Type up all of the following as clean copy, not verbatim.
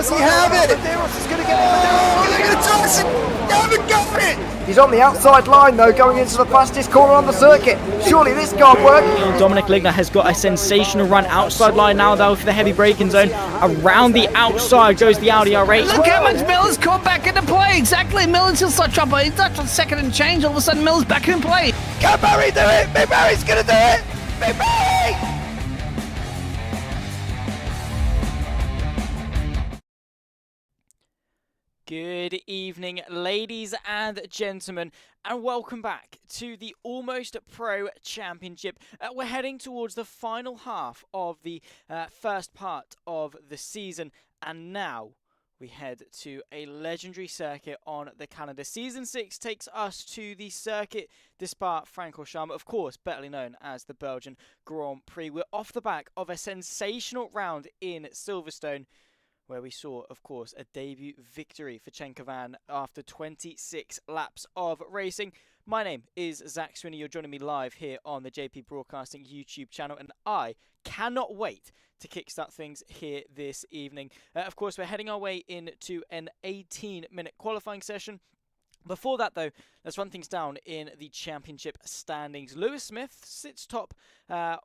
Does he have it? Medeiros is going to get it. They're going to toss it. They haven't got it. He's on the outside line though, going into the fastest corner on the circuit. Surely this can't work. Dominic Ligner has got a sensational run outside line now though for the heavy braking zone. Around the outside goes the Audi R8. Look how much Miller's caught back into play. Exactly, Miller's still such trouble. He's not on second and change. All of a sudden, Miller's back in play. Can Barry do it? Big Barry's going to do it. Big Barry! Good evening, ladies and gentlemen, and welcome back to the Almost Pro Championship. We're heading towards the final half of the first part of the season, and now we head to a legendary circuit on the calendar. Season 6 takes us to the Circuit de Spa-Francorchamps, of course, better known as the Belgian Grand Prix. We're off the back of a sensational round in Silverstone, where we saw, of course, a debut victory for Chenkovan after 26 laps of racing. My name is Zach Sweeney. You're joining me live here on the JP Broadcasting YouTube channel, and I cannot wait to kickstart things here this evening. Of course, we're heading our way into an 18-minute qualifying session. Before that, though, let's run things down in the championship standings. Lewis Smith sits top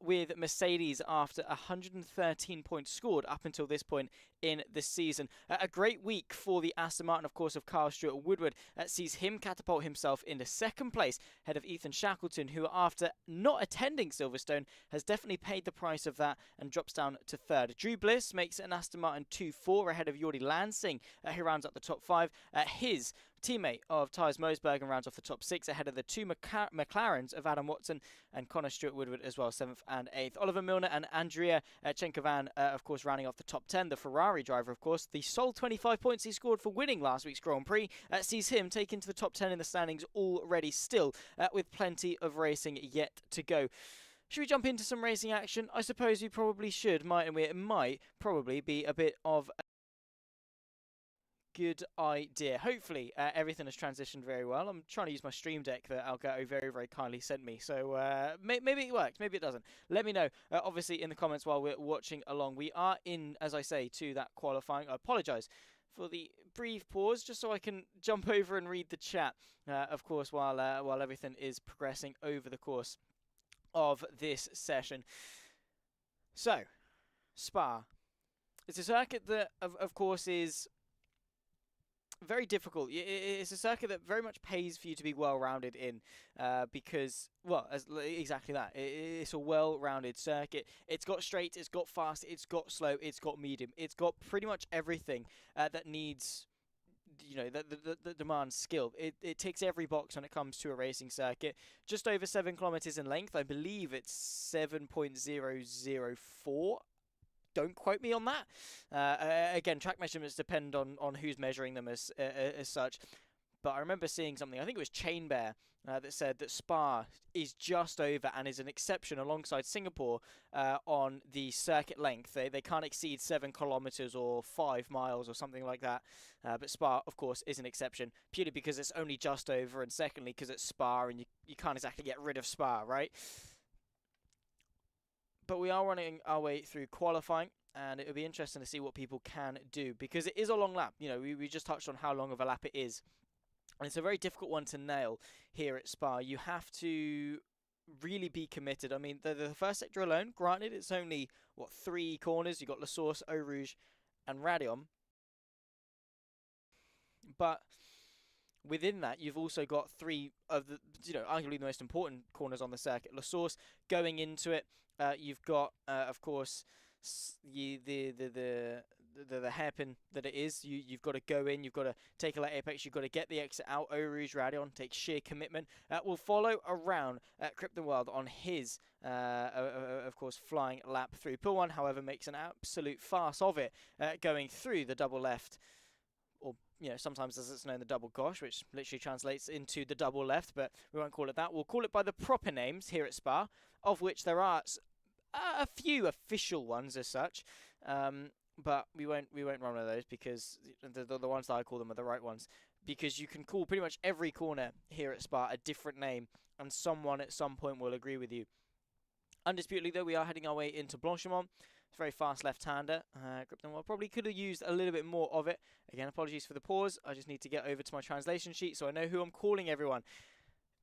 with Mercedes after 113 points scored up until this point in the season. A great week for the Aston Martin, of course, of Carl Stewart Woodward sees him catapult himself into second place, ahead of Ethan Shackleton, who, after not attending Silverstone, has definitely paid the price of that and drops down to third. Drew Bliss makes an Aston Martin 2-4 ahead of Jordi Lansing, who rounds up the top 5. His teammate of Thijs Moosbergen rounds off the top 6 ahead of the two McLarens of Adam Watson and Connor Stewart Woodward as well, 7th and 8th. Oliver Milner and Andrea Chenkovan, of course, rounding off the top 10. The Ferrari driver, of course, the sole 25 points he scored for winning last week's Grand Prix, sees him take into the top 10 in the standings already still, with plenty of racing yet to go. Should we jump into some racing action? I suppose we probably should, mightn't we? It might probably be a bit of good idea. Hopefully everything has transitioned very well. I'm trying to use my stream deck that Algato very, very kindly sent me, so maybe it works, maybe it doesn't. Let me know, obviously, in the comments while we're watching along. We are in, as I say, to that qualifying. I apologise for the brief pause, just so I can jump over and read the chat, of course, while everything is progressing over the course of this session. So, Spa. It's a circuit that, of course, is very difficult. It's a circuit that very much pays for you to be well-rounded in, because, well, exactly that. It's a well-rounded circuit. It's got straight, it's got fast, it's got slow, it's got medium. It's got pretty much everything that needs, you know, that demands skill. It ticks every box when it comes to a racing circuit. Just over 7 kilometers in length. I believe it's 7.004. Don't quote me on that. Again, track measurements depend on who's measuring them as such. But I remember seeing something, I think it was Chain Bear, that said that Spa is just over and is an exception alongside Singapore on the circuit length. They can't exceed 7 kilometers or 5 miles or something like that. But Spa, of course, is an exception, purely because it's only just over, and secondly, because it's Spa and you can't exactly get rid of Spa, right? But we are running our way through qualifying, and it will be interesting to see what people can do, because it is a long lap. You know, we just touched on how long of a lap it is, and it's a very difficult one to nail here at Spa. You have to really be committed. I mean, the first sector alone, granted, it's only, 3 corners. You've got La Source, Eau Rouge, and Radion. But within that, you've also got 3 of the, arguably the most important corners on the circuit. La Source going into it. You've got, of course, the hairpin that it is. You've got to go in. You've got to take a late apex. You've got to get the exit out. Eau Rouge Radion takes sheer commitment. Will follow around Krypton World on his, of course, flying lap through. Pool 1, however, makes an absolute farce of it, going through the double left. Or, sometimes as it's known, the double gosh, which literally translates into the double left, but we won't call it that. We'll call it by the proper names here at Spa, of which there are a few official ones as such, but we won't run one of those, because the ones that I call them are the right ones, because you can call pretty much every corner here at Spa a different name, and someone at some point will agree with you. Undisputedly, though, we are heading our way into Blanchimont. It's a very fast left-hander. Krypton probably could have used a little bit more of it. Again, apologies for the pause. I just need to get over to my translation sheet so I know who I'm calling everyone.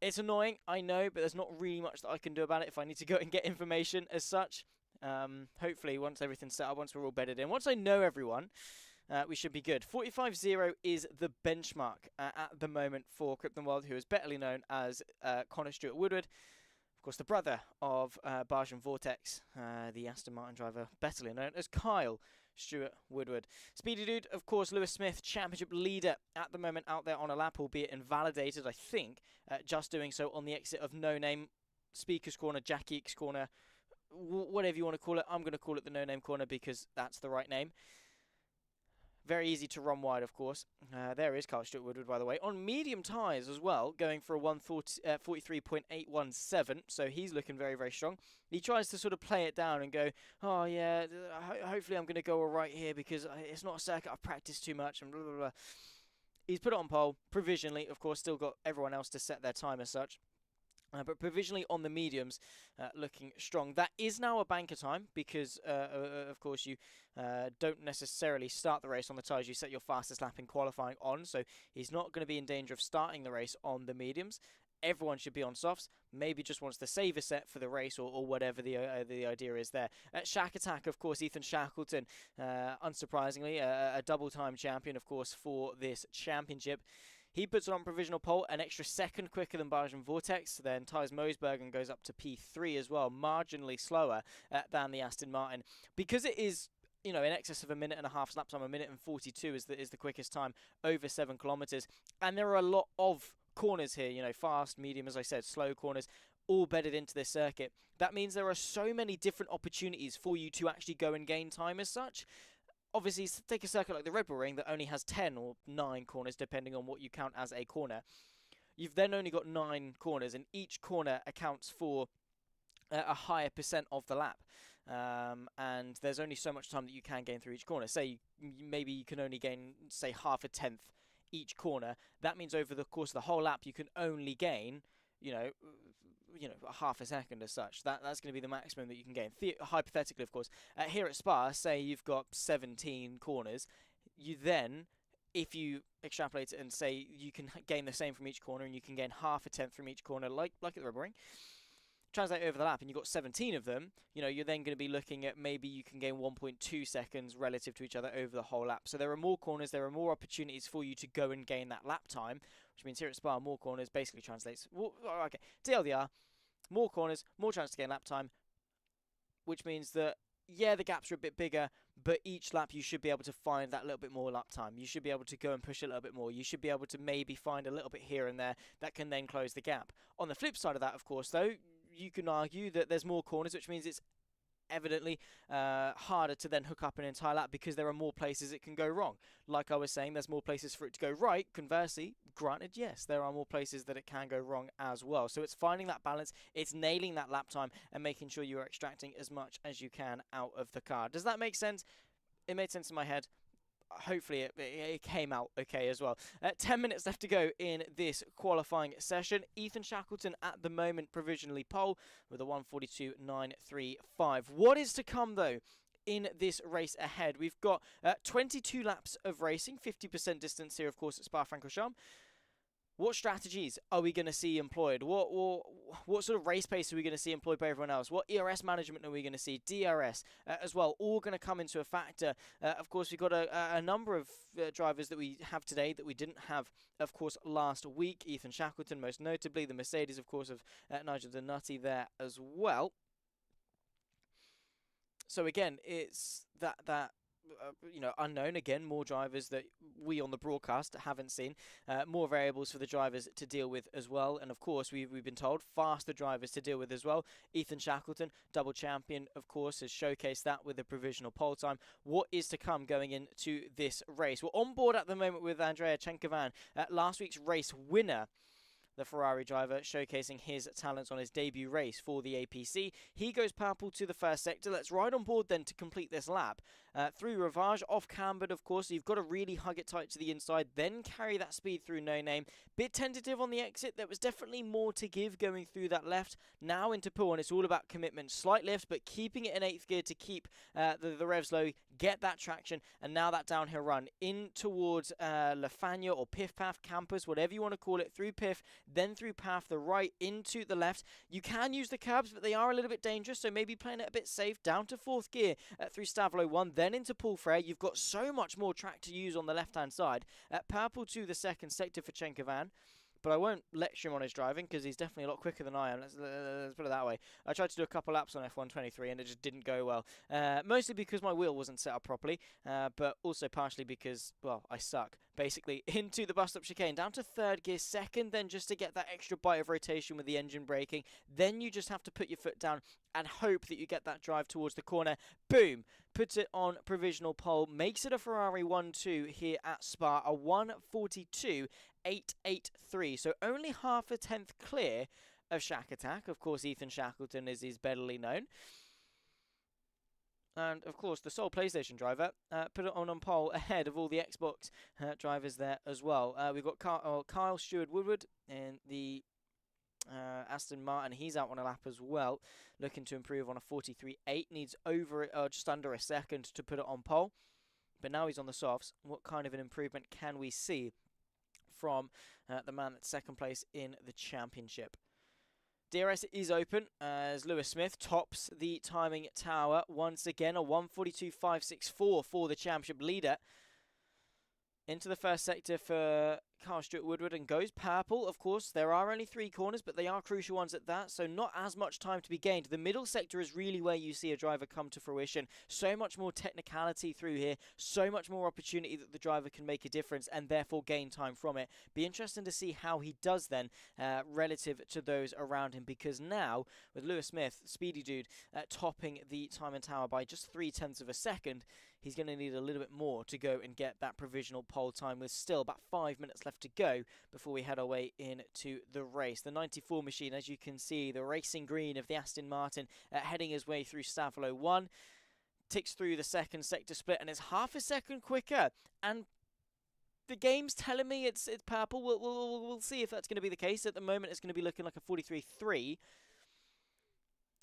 It's annoying, I know, but there's not really much that I can do about it if I need to go and get information as such. Hopefully, once everything's set up, once we're all bedded in, once I know everyone, we should be good. 45-0 is the benchmark at the moment for Krypton World, who is betterly known as Connor Stewart Woodward. Of course, the brother of Belgium Vortex, the Aston Martin driver, betterly known as Kyle Stewart Woodward. Speedy Dude, of course, Lewis Smith, championship leader at the moment out there on a lap, albeit invalidated, I think, just doing so on the exit of No Name, Speaker's Corner, Jack Eek's Corner, whatever you want to call it. I'm going to call it the No Name Corner because that's the right name. Very easy to run wide, of course. There is Kyle Stewart Woodward, by the way, on medium tyres as well, going for a 143.817, so he's looking very, very strong. He tries to sort of play it down and go, oh yeah, hopefully I'm going to go all right here because it's not a circuit I've practiced too much, and blah, blah, blah. He's put it on pole, provisionally, of course, still got everyone else to set their time as such. But provisionally on the mediums, looking strong. That is now a banker time because, of course, you don't necessarily start the race on the tyres you set your fastest lap in qualifying on. So he's not going to be in danger of starting the race on the mediums. Everyone should be on softs. Maybe just wants to save a set for the race or whatever the idea is there. Shack Attack, of course, Ethan Shackleton, unsurprisingly, a double-time champion, of course, for this championship. He puts it on provisional pole, an extra second quicker than Belgium Vortex. Then Thijs Moosbergen goes up to P3 as well, marginally slower than the Aston Martin. Because it is, in excess of a minute and a half lap time, 1:42 is the quickest time over 7 kilometers. And there are a lot of corners here, fast, medium, as I said, slow corners, all bedded into this circuit. That means there are so many different opportunities for you to actually go and gain time as such. Obviously, take a circuit like the Red Bull Ring that only has 10 or 9 corners, depending on what you count as a corner. You've then only got 9 corners, and each corner accounts for a higher percent of the lap. And there's only so much time that you can gain through each corner. Say, maybe you can only gain, say, half a tenth each corner. That means over the course of the whole lap, you can only gain half a second as such. That's going to be the maximum that you can gain. Hypothetically, of course. Here at Spa, say you've got 17 corners. You then, if you extrapolate it and say you can gain the same from each corner and you can gain half a tenth from each corner, like at the Red Bull Ring, translate over the lap and you've got 17 of them, you're then going to be looking at maybe you can gain 1.2 seconds relative to each other over the whole lap. So there are more corners, there are more opportunities for you to go and gain that lap time, which means here at Spa, more corners basically translates, TLDR, more corners, more chance to gain lap time, which means that, yeah, the gaps are a bit bigger, but each lap you should be able to find that little bit more lap time. You should be able to go and push a little bit more. You should be able to maybe find a little bit here and there that can then close the gap. On the flip side of that, of course, though, you can argue that there's more corners, which means it's evidently harder to then hook up an entire lap because there are more places it can go wrong. Like I was saying, there's more places for it to go right. Conversely, granted, yes, there are more places that it can go wrong as well. So it's finding that balance, it's nailing that lap time and making sure you are extracting as much as you can out of the car. Does that make sense? It made sense in my head. Hopefully it came out okay as well. 10 minutes left to go in this qualifying session. Ethan Shackleton at the moment provisionally pole with a 1:42.935. What is to come though in this race ahead? We've got 22 laps of racing, 50% distance here of course at Spa-Francorchamps. What strategies are we going to see employed? What sort of race pace are we going to see employed by everyone else? What ERS management are we going to see? DRS as well, all going to come into a factor. Of course, we've got a number of drivers that we have today that we didn't have, of course, last week. Ethan Shackleton, most notably. The Mercedes, of course, of Nigel Donati there as well. So again, it's that unknown. Again, more drivers that we on the broadcast haven't seen. More variables for the drivers to deal with as well. And of course, we've been told faster drivers to deal with as well. Ethan Shackleton, double champion, of course, has showcased that with a provisional pole time. What is to come going into this race? We're on board at the moment with Andrea Chenkovan, last week's race winner. The Ferrari driver showcasing his talents on his debut race for the APC. He goes purple to the first sector. Let's ride on board then to complete this lap through Ravage, off cambered, of course, so you've got to really hug it tight to the inside, then carry that speed through No Name. Bit tentative on the exit, there was definitely more to give going through that left. Now into pull, and it's all about commitment. Slight lift, but keeping it in 8th gear to keep the revs low, get that traction, and now that downhill run in towards Lafanya or Piff Path Campus, whatever you want to call it, through Piff, then through Path, the right into the left. You can use the curbs, but they are a little bit dangerous, so maybe playing it a bit safe. Down to 4th gear through Stavlo 1, then into Paul Frey. You've got so much more track to use on the left-hand side. Purple to the 2nd sector for Chenkovan. But I won't lecture him on his driving because he's definitely a lot quicker than I am. Let's put it that way. I tried to do a couple laps on F123 and it just didn't go well. Mostly because my wheel wasn't set up properly, but also partially because, well, I suck. Basically, into the bus-stop chicane, down to 3rd gear, 2nd, then just to get that extra bite of rotation with the engine braking. Then you just have to put your foot down and hope that you get that drive towards the corner. Boom! Puts it on provisional pole. Makes it a Ferrari 1-2 here at Spa. A 1:42.883. So only half a tenth clear of Shack Attack. Of course, Ethan Shackleton is bettily known. And, of course, the sole PlayStation driver put it on pole ahead of all the Xbox drivers there as well. We've got Kyle Stewart-Woodward in the Aston Martin. He's out on a lap as well, looking to improve on a 43.8. Needs just under a second to put it on pole. But now he's on the softs. What kind of an improvement can we see from the man that's 2nd place in the championship? DRS is open as Lewis Smith tops the timing tower once again. A 1:42.564 for the championship leader. Into the 1st sector for Carl Stewart-Woodward and goes purple. Of course, there are only 3 corners, but they are crucial ones at that, so not as much time to be gained. The middle sector is really where you see a driver come to fruition. So much more technicality through here, so much more opportunity that the driver can make a difference and therefore gain time from it. Be interesting to see how he does then relative to those around him, because now, with Lewis Smith, speedy dude, topping the time and tower by just 0.3 of a second, he's going to need a little bit more to go and get that provisional pole time, with still about 5 minutes left to go before we head our way into the race. The 94 machine, as you can see, the racing green of the Aston Martin, heading his way through Stavlo 1, ticks through the 2nd sector split, and it's half a second quicker. And the game's telling me it's purple. We'll see if that's going to be the case. At the moment, it's going to be looking like a 43.3.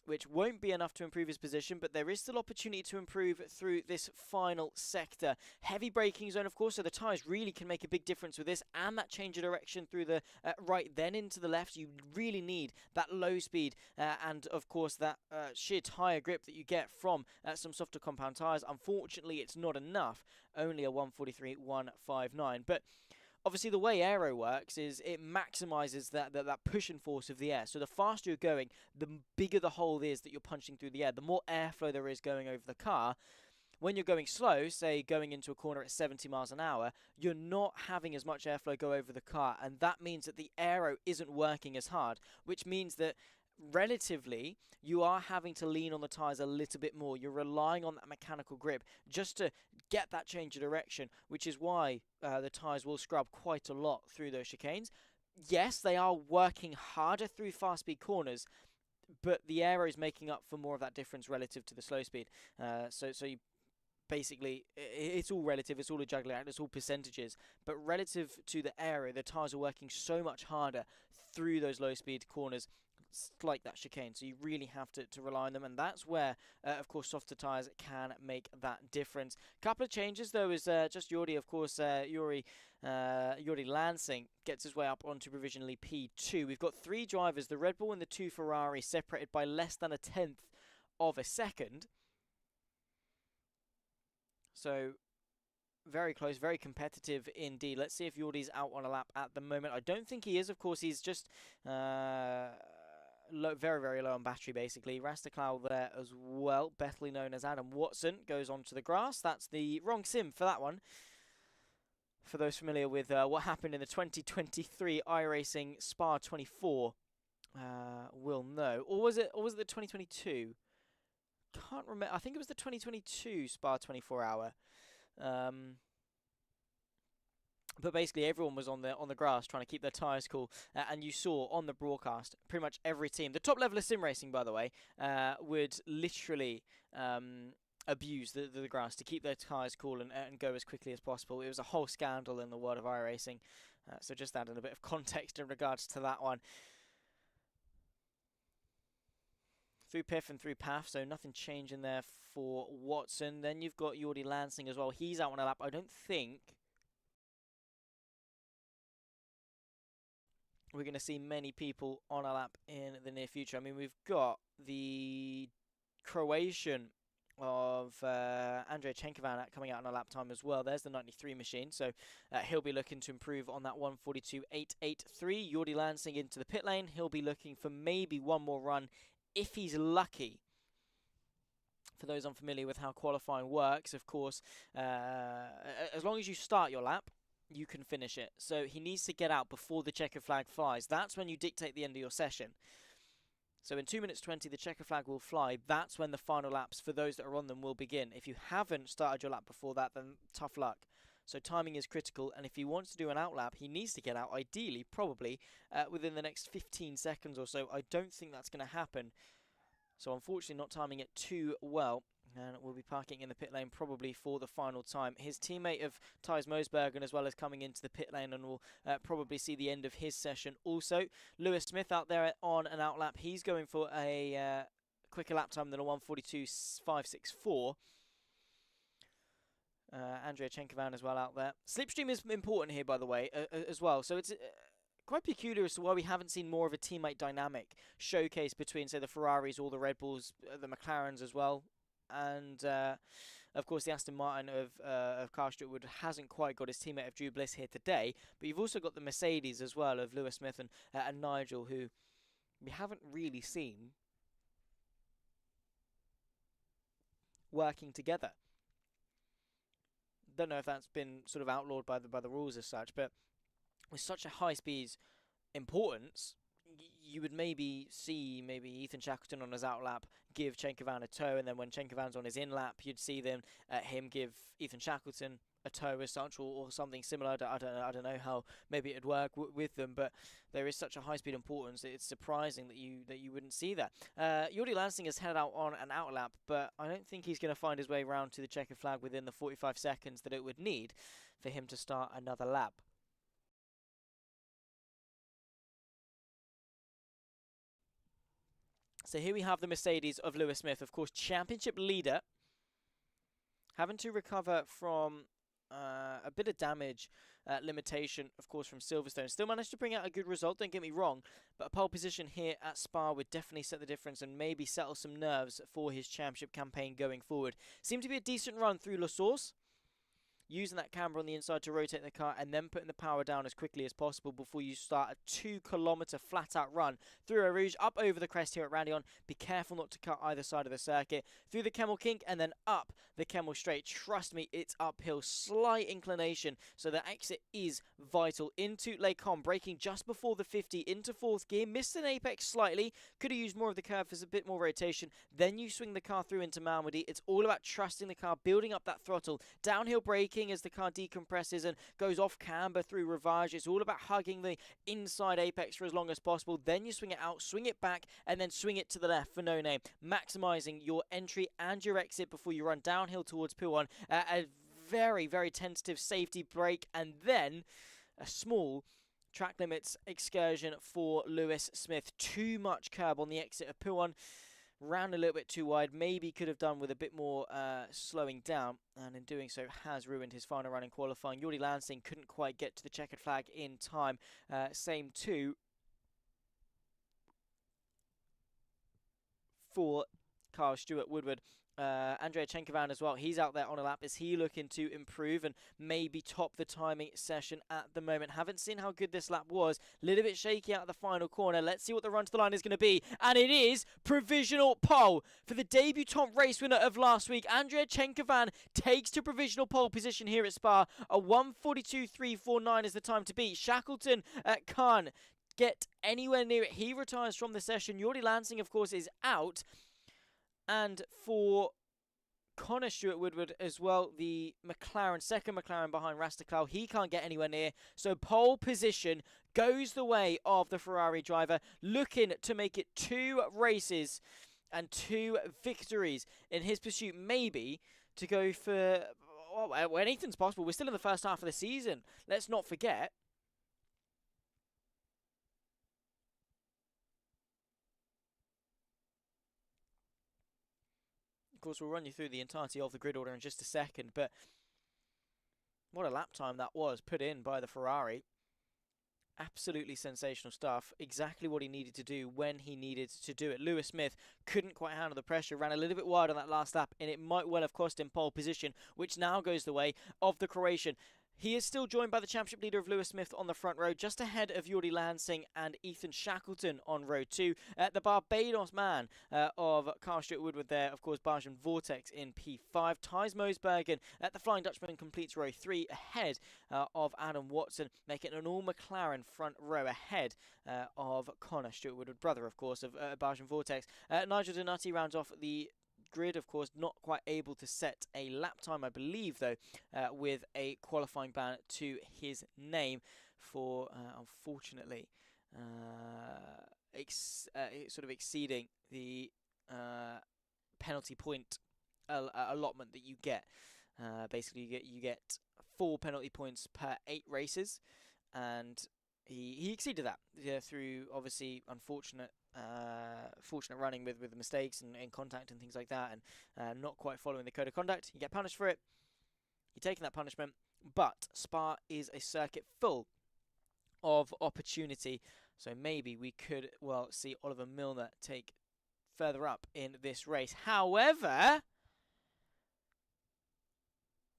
which won't be enough to improve his position, but there is still opportunity to improve through this final sector. Heavy braking zone, of course, so the tyres really can make a big difference with this, and that change of direction through the right, then into the left. You really need that low speed and, of course, that sheer tyre grip that you get from some softer compound tyres. Unfortunately, it's not enough, only a 1:43.159, but obviously, the way aero works is it maximizes that pushing force of the air. So the faster you're going, the bigger the hole is that you're punching through the air, the more airflow there is going over the car. When you're going slow, say going into a corner at 70 miles an hour, you're not having as much airflow go over the car, and that means that the aero isn't working as hard, which means that relatively, you are having to lean on the tyres a little bit more. You're relying on that mechanical grip just to get that change of direction, which is why the tyres will scrub quite a lot through those chicanes. Yes, they are working harder through fast-speed corners, but the aero is making up for more of that difference relative to the slow speed. So you basically, it's all relative, it's all a juggling act, it's all percentages, but relative to the aero, the tyres are working so much harder through those low-speed corners, like that chicane, so you really have to rely on them, and that's where, of course, softer tyres can make that difference. Couple of changes, though, is just Jordi, of course, Jordi Lansing gets his way up onto provisionally P2. We've got 3 drivers, the Red Bull and the 2 Ferrari, separated by less than a tenth of a second. So, very close, very competitive indeed. Let's see if Jordi's out on a lap at the moment. I don't think he is. Of course, he's just very, very low on battery, basically. Rastaclow there as well, bettly known as Adam Watson, goes onto the grass. That's the wrong sim for that one. For those familiar with what happened in the 2023 iRacing Spa 24, will know. Or was it the 2022? Can't remember. I think it was the 2022 Spa 24 hour. But basically, everyone was on the grass trying to keep their tyres cool, and you saw on the broadcast pretty much every team. The top level of sim racing, by the way, would literally abuse the grass to keep their tyres cool and go as quickly as possible. It was a whole scandal in the world of iRacing. So just adding a bit of context in regards to that one. Through Piff and through Path, so nothing changing there for Watson. Then you've got Jordi Lansing as well. He's out on a lap. I don't think we're going to see many people on a lap in the near future. I mean, we've got the Croatian of Andrej Chenkovan coming out on a lap time as well. There's the 93 machine, so he'll be looking to improve on that 1:42.883. Jordi Lansing into the pit lane. He'll be looking for maybe one more run if he's lucky. For those unfamiliar with how qualifying works, of course, as long as you start your lap, you can finish it. So he needs to get out before the checker flag flies. That's when you dictate the end of your session. So in 2 minutes 20, the checker flag will fly. That's when the final laps for those that are on them will begin. If you haven't started your lap before that, then tough luck. So timing is critical, and if he wants to do an outlap, he needs to get out, ideally, probably, within the next 15 seconds or so. I don't think that's going to happen. So unfortunately not timing it too well, and we'll be parking in the pit lane probably for the final time. His teammate of Thijs Moosbergen as well as coming into the pit lane, and we'll probably see the end of his session also. Lewis Smith out there on an outlap. He's going for a quicker lap time than a 1:42.564. Andrej Chenkovan as well out there. Slipstream is important here, by the way, as well. So it's quite peculiar as to why we haven't seen more of a teammate dynamic showcase between, say, the Ferraris or the Red Bulls, the McLarens as well. And, of course, the Aston Martin of Carl Stewart hasn't quite got his teammate of Drew Bliss here today. But you've also got the Mercedes as well of Lewis Smith and Nigel, who we haven't really seen working together. Don't know if that's been sort of outlawed by the rules as such, but with such a high speed importance, you would maybe see Ethan Shackleton on his out lap give Chenkovan a tow, and then when Chenkovan's on his in lap, you'd see him give Ethan Shackleton a tow as such, or something similar. I don't know how maybe it'd work with them, but there is such a high speed importance. It's surprising that you wouldn't see that. Jordi Lansing has headed out on an out lap, but I don't think he's going to find his way around to the checkered flag within the 45 seconds that it would need for him to start another lap. So here we have the Mercedes of Lewis Smith, of course, championship leader, having to recover from a bit of damage limitation, of course, from Silverstone. Still managed to bring out a good result, don't get me wrong, but a pole position here at Spa would definitely set the difference and maybe settle some nerves for his championship campaign going forward. Seemed to be a decent run through La Source, using that camber on the inside to rotate the car and then putting the power down as quickly as possible before you start a 2-kilometre flat-out run through Eau Rouge, up over the crest here at Randion. Be careful not to cut either side of the circuit. Through the Kemmel Kink and then up the Kemmel Straight. Trust me, it's uphill. Slight inclination, so the exit is vital. Into Les Combes, braking just before the 50 into 4th gear. Missed an apex slightly. Could have used more of the curve for a bit more rotation. Then you swing the car through into Malmedy. It's all about trusting the car, building up that throttle. Downhill braking as the car decompresses and goes off camber through Rivage. It's all about hugging the inside apex for as long as possible. Then you swing it out, swing it back, and then swing it to the left for no name. Maximising your entry and your exit before you run downhill towards P1. A very, very tentative safety brake, and then a small track limits excursion for Lewis Smith. Too much curb on the exit of P1. Ran a little bit too wide, maybe could have done with a bit more slowing down, and in doing so has ruined his final run in qualifying. Jordi Lansing couldn't quite get to the checkered flag in time. Same too for Carl Stewart Woodward. Andrej Chenkovan as well. He's out there on a lap. Is he looking to improve and maybe top the timing session at the moment? Haven't seen how good this lap was. A little bit shaky out of the final corner. Let's see what the run to the line is going to be. And it is provisional pole for the debutant race winner of last week. Andrej Chenkovan takes to provisional pole position here at Spa. A 1:42.349 is the time to beat. Shackleton can't get anywhere near it. He retires from the session. Jordi Lansing, of course, is out. And for Connor Stewart Woodward as well, the McLaren, second McLaren behind Rastaklau, he can't get anywhere near. So pole position goes the way of the Ferrari driver, looking to make it 2 races and 2 victories in his pursuit, maybe to go for, well, anything's possible. We're still in the first half of the season. Let's not forget. Of course, we'll run you through the entirety of the grid order in just a second, but what a lap time that was put in by the Ferrari. Absolutely sensational stuff. Exactly what he needed to do when he needed to do it. Lewis Smith couldn't quite handle the pressure, ran a little bit wide on that last lap, and it might well have cost him pole position, which now goes the way of the Croatian. He is still joined by the championship leader of Lewis Smith on the front row, just ahead of Jordi Lansing and Ethan Shackleton on row 2. The Barbados man of Carl Stuart Woodward there, of course, Belgium Vortex in P5. Thijs Moosbergen at the Flying Dutchman completes row 3 ahead of Adam Watson, making an all-McLaren front row ahead of Connor Stuart Woodward, brother, of course, of Belgium Vortex. Nigel Donati rounds off the grid, of course, not quite able to set a lap time, I believe, though, with a qualifying ban to his name for, unfortunately, sort of exceeding the penalty point allotment that you get. Basically, you get 4 penalty points per 8 races, and he exceeded that through, obviously, unfortunate running with the mistakes and contact and things like that, and not quite following the code of conduct. You get punished for it. You're taking that punishment. But Spa is a circuit full of opportunity, so maybe we could, well, see Oliver Milner take further up in this race. However,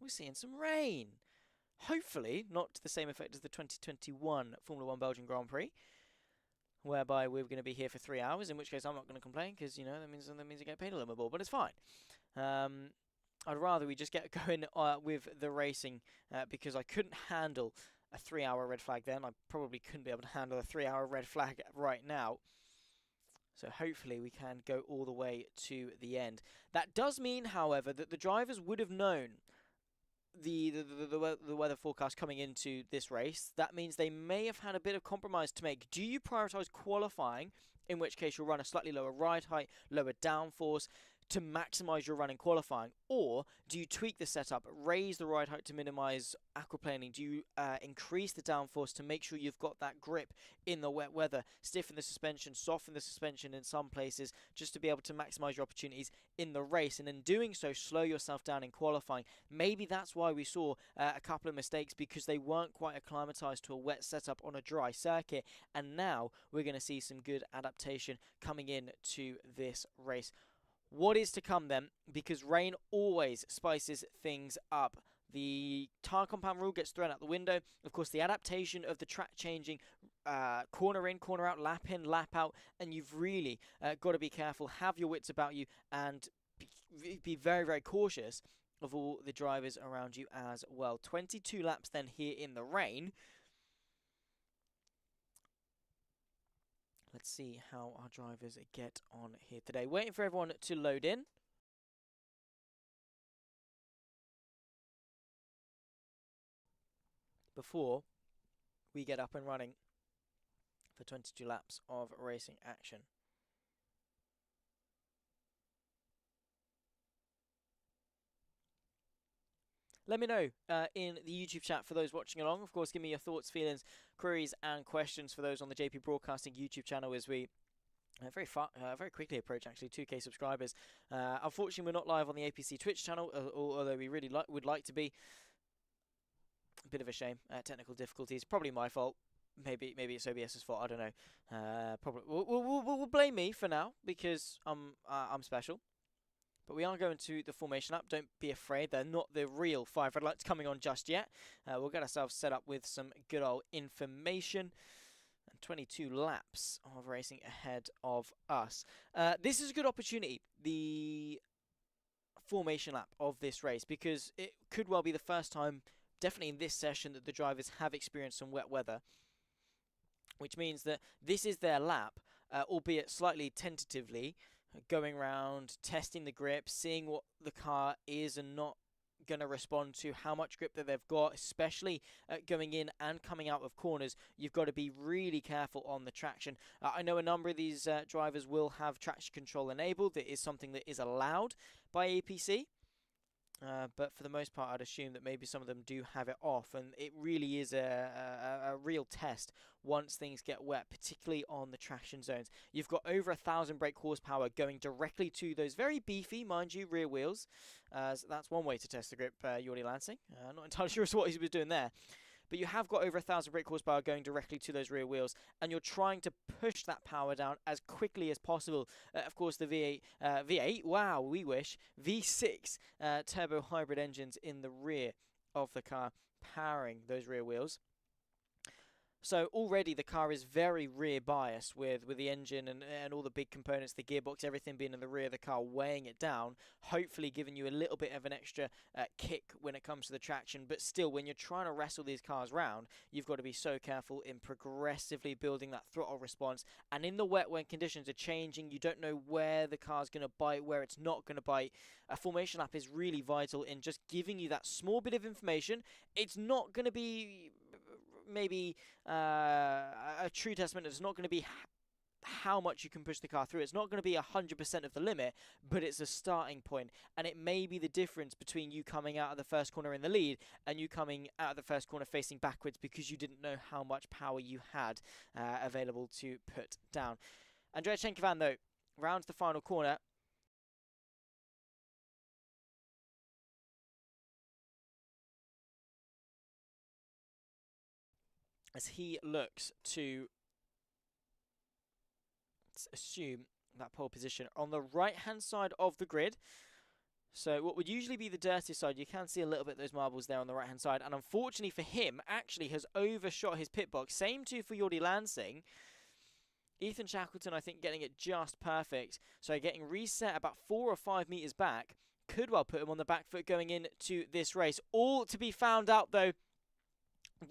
we're seeing some rain. Hopefully not to the same effect as the 2021 Formula 1 Belgian Grand Prix, whereby we're going to be here for 3 hours, in which case I'm not going to complain, because, that means I get paid a little more, but it's fine. I'd rather we just get going with the racing, because I couldn't handle a 3-hour red flag then. I probably couldn't be able to handle a 3-hour red flag right now. So hopefully we can go all the way to the end. That does mean, however, that the drivers would have known the weather forecast coming into this race. That means they may have had a bit of compromise to make. Do you prioritise qualifying, in which case you'll run a slightly lower ride height, lower downforce to maximise your run in qualifying? Or do you tweak the setup, raise the ride height to minimise aquaplaning? Do you increase the downforce to make sure you've got that grip in the wet weather, stiffen the suspension, soften the suspension in some places, just to be able to maximise your opportunities in the race, and in doing so slow yourself down in qualifying? Maybe that's why we saw a couple of mistakes, because they weren't quite acclimatised to a wet setup on a dry circuit, and now we're going to see some good adaptation coming in to this race. What is to come then? Because rain always spices things up. The tyre compound rule gets thrown out the window. Of course, the adaptation of the track changing, corner in, corner out, lap in, lap out, and you've really got to be careful, have your wits about you, and be very, very cautious of all the drivers around you as well. 22 laps then here in the rain. Let's see how our drivers get on here today. Waiting for everyone to load in. Before we get up and running for 22 laps of racing action. Let me know in the YouTube chat for those watching along. Of course, give me your thoughts, feelings, queries, and questions for those on the JP Broadcasting YouTube channel as we very quickly approach actually 2K subscribers. Unfortunately, we're not live on the APC Twitch channel, although we really would like to be. A bit of a shame. Technical difficulties, probably my fault. Maybe it's OBS's fault. I don't know. Probably we'll blame me for now because I'm special. But we are going to the formation lap. Don't be afraid. They're not the real 5 red lights coming on just yet. We'll get ourselves set up with some good old information. And 22 laps of racing ahead of us. This is a good opportunity, the formation lap of this race, because it could well be the first time, definitely in this session, that the drivers have experienced some wet weather. Which means that this is their lap, albeit slightly tentatively, going around, testing the grip, seeing what the car is and not going to respond to how much grip that they've got, especially going in and coming out of corners. You've got to be really careful on the traction. I know a number of these drivers will have traction control enabled. It is something that is allowed by APC. But for the most part, I'd assume that maybe some of them do have it off, and it really is a real test once things get wet, particularly on the traction zones. You've got over 1,000 brake horsepower going directly to those very beefy, mind you, rear wheels. So that's one way to test the grip, Jordi Lansing. Not entirely sure what he was doing there. But you have got over 1,000 brake horsepower going directly to those rear wheels, and you're trying to push that power down as quickly as possible. Of course, the V8, wow, we wish, V6 turbo hybrid engines in the rear of the car powering those rear wheels. So already the car is very rear biased with the engine and all the big components, the gearbox, everything being in the rear of the car, weighing it down, hopefully giving you a little bit of an extra kick when it comes to the traction. But still, when you're trying to wrestle these cars round, you've got to be so careful in progressively building that throttle response. And in the wet, when conditions are changing, you don't know where the car's going to bite, where it's not going to bite. A formation lap is really vital in just giving you that small bit of information. It's not going to be maybe a true testament. It's not going to be how much you can push the car through. It's not going to be 100% of the limit, but it's a starting point, and it may be the difference between you coming out of the first corner in the lead and you coming out of the first corner facing backwards because you didn't know how much power you had available to put down. Andrea Chenkovan, though, rounds the final corner. As he looks to assume that pole position on the right-hand side of the grid. So what would usually be the dirty side, you can see a little bit of those marbles there on the right-hand side. And unfortunately for him, actually has overshot his pit box. Same too for Jordi Lansing. Ethan Shackleton, I think, getting it just perfect. So getting reset about 4 or 5 meters back could well put him on the back foot going into this race. All to be found out, though,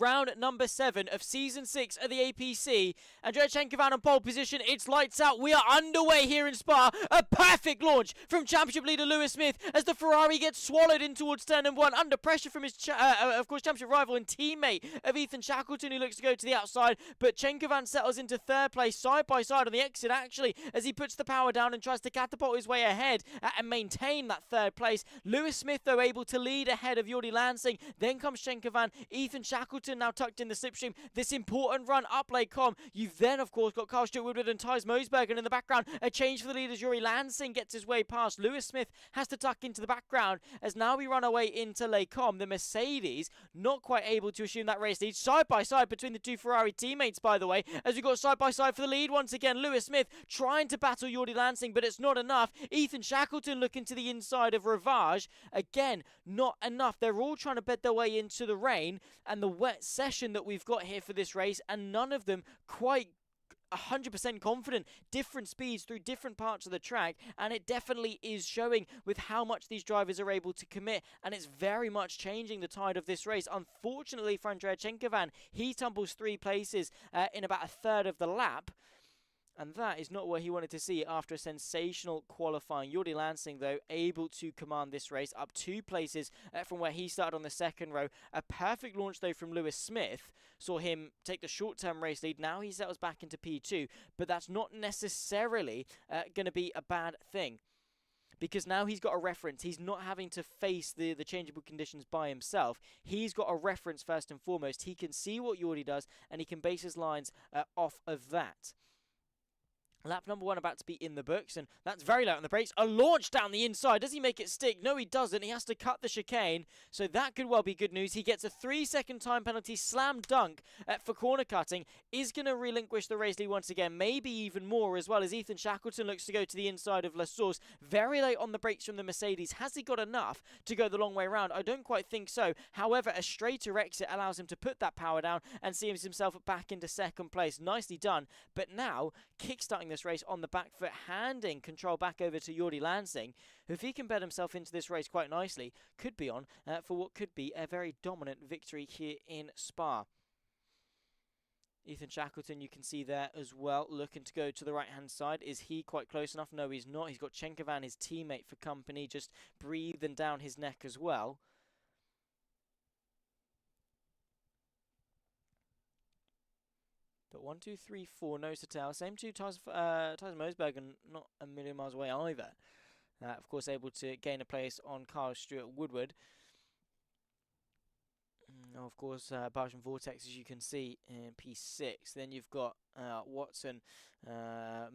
round number 7 of Season 6 of the APC. Andrea Chenkovan on pole position. It's lights out. We are underway here in Spa. A perfect launch from Championship leader Lewis Smith as the Ferrari gets swallowed in towards turn number 1 under pressure from his, of course, Championship rival and teammate of Ethan Shackleton, who looks to go to the outside. But Chenkovan settles into 3rd place, side by side on the exit, actually, as he puts the power down and tries to catapult his way ahead and maintain that 3rd place. Lewis Smith, though, able to lead ahead of Jordi Lansing. Then comes Chenkovan. Ethan Shackleton now tucked in the slipstream. This important run up Lake Com. You've then, of course, got Carl Stuart Woodward and Thijs Moosbergen in the background. A change for the leaders. Jordi Lansing gets his way past. Lewis Smith has to tuck into the background as now we run away into Lake Com. The Mercedes not quite able to assume that race lead. Side by side between the 2 Ferrari teammates, by the way, as we got side by side for the lead once again. Lewis Smith trying to battle Jordi Lansing, but it's not enough. Ethan Shackleton looking to the inside of Ravage. Again, not enough. They're all trying to bed their way into the rain and the wet session that we've got here for this race, and none of them quite 100% confident. Different speeds through different parts of the track, and it definitely is showing with how much these drivers are able to commit, and it's very much changing the tide of this race. Unfortunately for Andrea Chenkovan, he tumbles 3 places in about a third of the lap. And that is not what he wanted to see after a sensational qualifying. Jordi Lansing, though, able to command this race up 2 places from where he started on the 2nd row. A perfect launch, though, from Lewis Smith. Saw him take the short-term race lead. Now he settles back into P2. But that's not necessarily going to be a bad thing, because now he's got a reference. He's not having to face the changeable conditions by himself. He's got a reference first and foremost. He can see what Jordi does, and he can base his lines off of that. Lap number 1 about to be in the books, and that's very low on the brakes. A launch down the inside. Does he make it stick? No, he doesn't. He has to cut the chicane, so that could well be good news. He gets a 3-second time penalty, slam dunk for corner cutting. Is going to relinquish the race lead once again, maybe even more, as well as Ethan Shackleton looks to go to the inside of La Source. Very late on the brakes from the Mercedes. Has he got enough to go the long way around? I don't quite think so. However, a straighter exit allows him to put that power down and see himself back into 2nd place. Nicely done. But now, kickstarting this race on the back foot, handing control back over to Jordi Lansing, who, if he can bet himself into this race quite nicely, could be on for what could be a very dominant victory here in Spa. Ethan Shackleton, you can see there as well, looking to go to the right-hand side. Is he quite close enough? No, he's not. He's got Chenkovan, his teammate, for company, just breathing down his neck as well. But 1, 2, 3, 4, nose to tail. Same two Tyson Mosberg, and not a million miles away either. Of course, able to gain a place on Kyle Stewart Woodward. Of course, Belgium Vortex, as you can see, in P6. Then you've got Watson,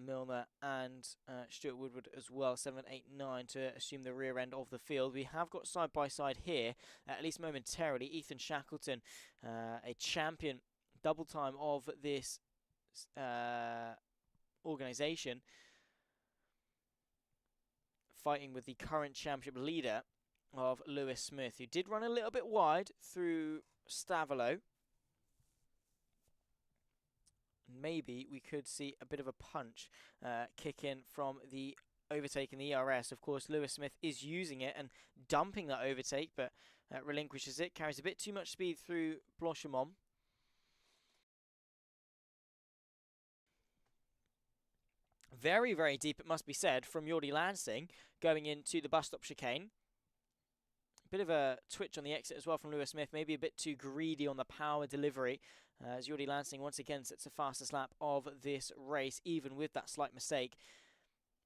Milner, and Stuart Woodward as well. 7, 8, 9 to assume the rear end of the field. We have got side by side here, at least momentarily. Ethan Shackleton, a champion, double time of this organisation, fighting with the current championship leader of Lewis Smith, who did run a little bit wide through Stavolo. Maybe we could see a bit of a punch kick in from the overtake in the ERS. Of course, Lewis Smith is using it and dumping that overtake, but relinquishes it. Carries a bit too much speed through Blochemont. Very, very deep, it must be said, from Jordi Lansing going into the bus stop chicane. Bit of a twitch on the exit as well from Lewis Smith, maybe a bit too greedy on the power delivery, as Jordi Lansing once again sets the fastest lap of this race, even with that slight mistake.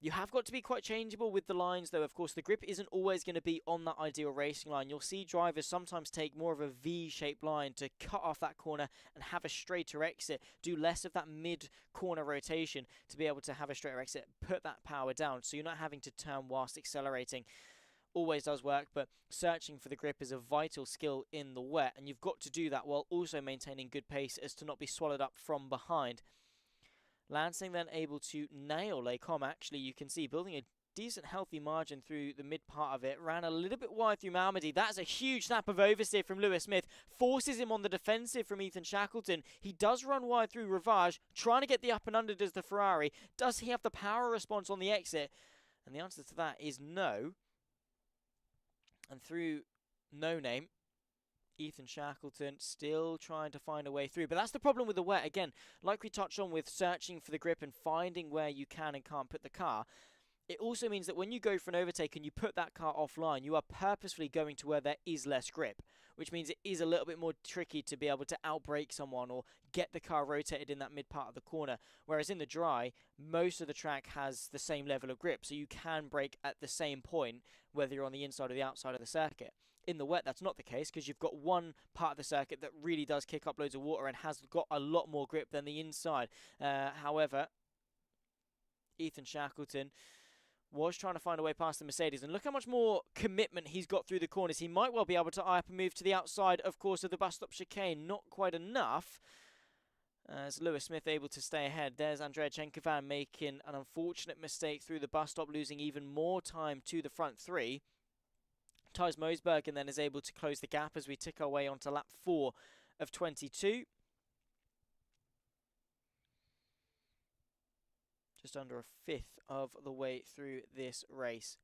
You have got to be quite changeable with the lines, though. Of course, the grip isn't always going to be on that ideal racing line. You'll see drivers sometimes take more of a V-shaped line to cut off that corner and have a straighter exit, do less of that mid-corner rotation to be able to have a straighter exit, put that power down, so you're not having to turn whilst accelerating. Always does work, but searching for the grip is a vital skill in the wet, and you've got to do that while also maintaining good pace as to not be swallowed up from behind. Lansing then able to nail Lecom. Actually, you can see building a decent healthy margin through the mid part of it. Ran a little bit wide through Malmedy. That's a huge snap of oversteer from Lewis Smith. Forces him on the defensive from Ethan Shackleton. He does run wide through Ravage, trying to get the up and under does the Ferrari. Does he have the power response on the exit? And the answer to that is no. And through No Name, Ethan Shackleton still trying to find a way through. But that's the problem with the wet. Again, like we touched on with searching for the grip and finding where you can and can't put the car, it also means that when you go for an overtake and you put that car offline, you are purposefully going to where there is less grip, which means it is a little bit more tricky to be able to outbrake someone or get the car rotated in that mid part of the corner. Whereas in the dry, most of the track has the same level of grip, so you can brake at the same point, whether you're on the inside or the outside of the circuit. In the wet, that's not the case, because you've got one part of the circuit that really does kick up loads of water and has got a lot more grip than the inside. However, Ethan Shackleton was trying to find a way past the Mercedes, and look how much more commitment he's got through the corners. He might well be able to eye up and move to the outside, of course, of the bus stop chicane. Not quite enough, as Lewis Smith able to stay ahead. There's Andrea Chenkovan making an unfortunate mistake through the bus stop, losing even more time to the front three. Thijs Mosbergen then is able to close the gap as we tick our way onto lap 4 of 22. Just under a fifth of the way through this race.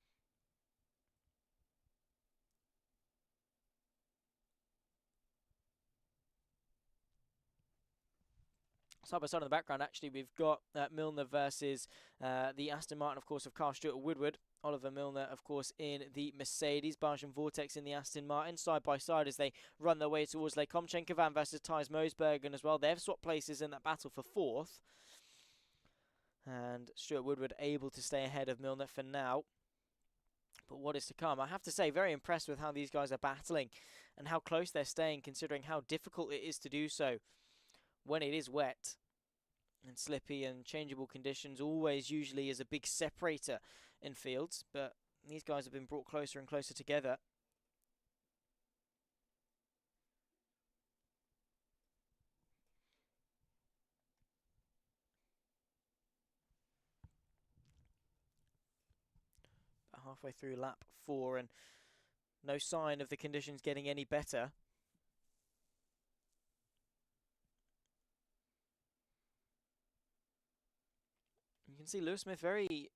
Side by side in the background, actually, we've got Milner versus the Aston Martin, of course, of Carl Stewart Woodward. Oliver Milner, of course, in the Mercedes. Belgium Vortex in the Aston Martin. Side by side as they run their way towards Lecom. Chenkovan versus Thijs Mosbergen as well. They've swapped places in that battle for 4th. And Stuart Woodward able to stay ahead of Milner for now. But what is to come? I have to say, very impressed with how these guys are battling and how close they're staying, considering how difficult it is to do so when it is wet and slippy, and changeable conditions always usually is a big separator in fields. But these guys have been brought closer and closer together. About halfway through lap 4, and no sign of the conditions getting any better. You can see Lewis Smith very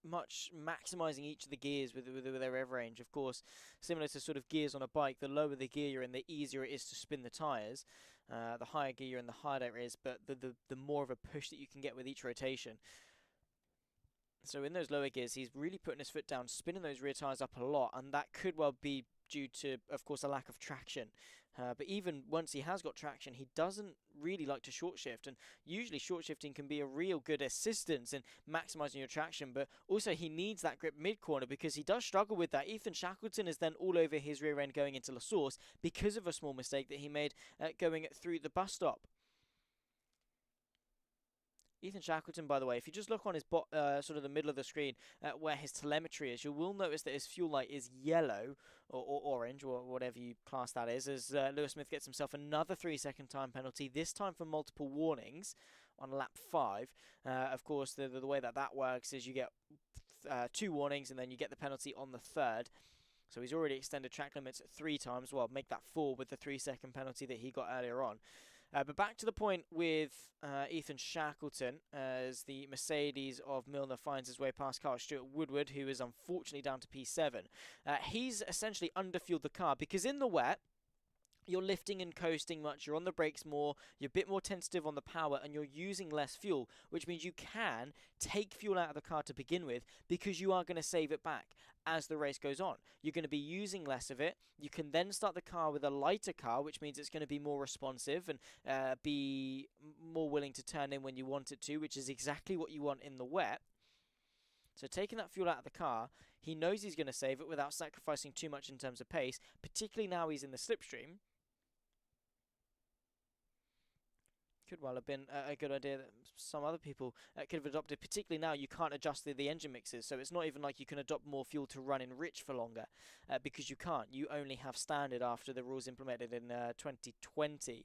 much maximising each of the gears with their rev range. Of course, similar to sort of gears on a bike, the lower the gear you're in, the easier it is to spin the tyres. The higher gear you're in, the harder it is, but the more of a push that you can get with each rotation. So in those lower gears, he's really putting his foot down, spinning those rear tyres up a lot, and that could well be due to, of course, a lack of traction. But even once he has got traction, he doesn't really like to short shift, and usually short shifting can be a real good assistance in maximising your traction, but also he needs that grip mid-corner because he does struggle with that. Ethan Shackleton is then all over his rear end going into La Source because of a small mistake that he made going through the bus stop. Ethan Shackleton, by the way, if you just look on his sort of the middle of the screen where his telemetry is, you will notice that his fuel light is yellow or orange or whatever you class that is, as Lewis Smith gets himself another 3-second time penalty, this time for multiple warnings on lap 5. Of course, the way that works is you get 2 warnings and then you get the penalty on the 3rd. So he's already extended track limits 3 times. Well, make that 4 with the 3-second penalty that he got earlier on. But back to the point with Ethan Shackleton, as the Mercedes of Milner finds his way past Carl Stuart Woodward, who is unfortunately down to P7. He's essentially underfueled the car because in the wet, you're lifting and coasting much, you're on the brakes more, you're a bit more tentative on the power, and you're using less fuel, which means you can take fuel out of the car to begin with because you are going to save it back as the race goes on. You're going to be using less of it. You can then start the car with a lighter car, which means it's going to be more responsive and be more willing to turn in when you want it to, which is exactly what you want in the wet. So taking that fuel out of the car, he knows he's going to save it without sacrificing too much in terms of pace, particularly now he's in the slipstream. Could well have been a good idea that some other people could have adopted, particularly now you can't adjust the engine mixes, so it's not even like you can adopt more fuel to run in rich for longer, because you can't. You only have standard after the rules implemented in 2020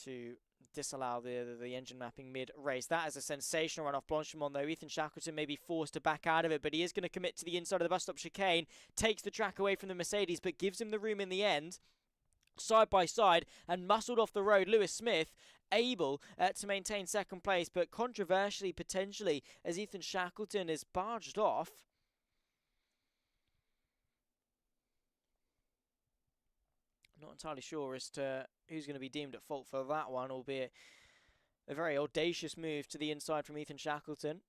to disallow the engine mapping mid-race. That is a sensational run off Blanchimont, though. Ethan Shackleton may be forced to back out of it, but he is going to commit to the inside of the bus stop chicane, takes the track away from the Mercedes, but gives him the room in the end. Side by side and muscled off the road. Lewis Smith able to maintain second place, but controversially, potentially, as Ethan Shackleton is barged off. Not entirely sure as to who's going to be deemed at fault for that one, albeit a very audacious move to the inside from Ethan Shackleton.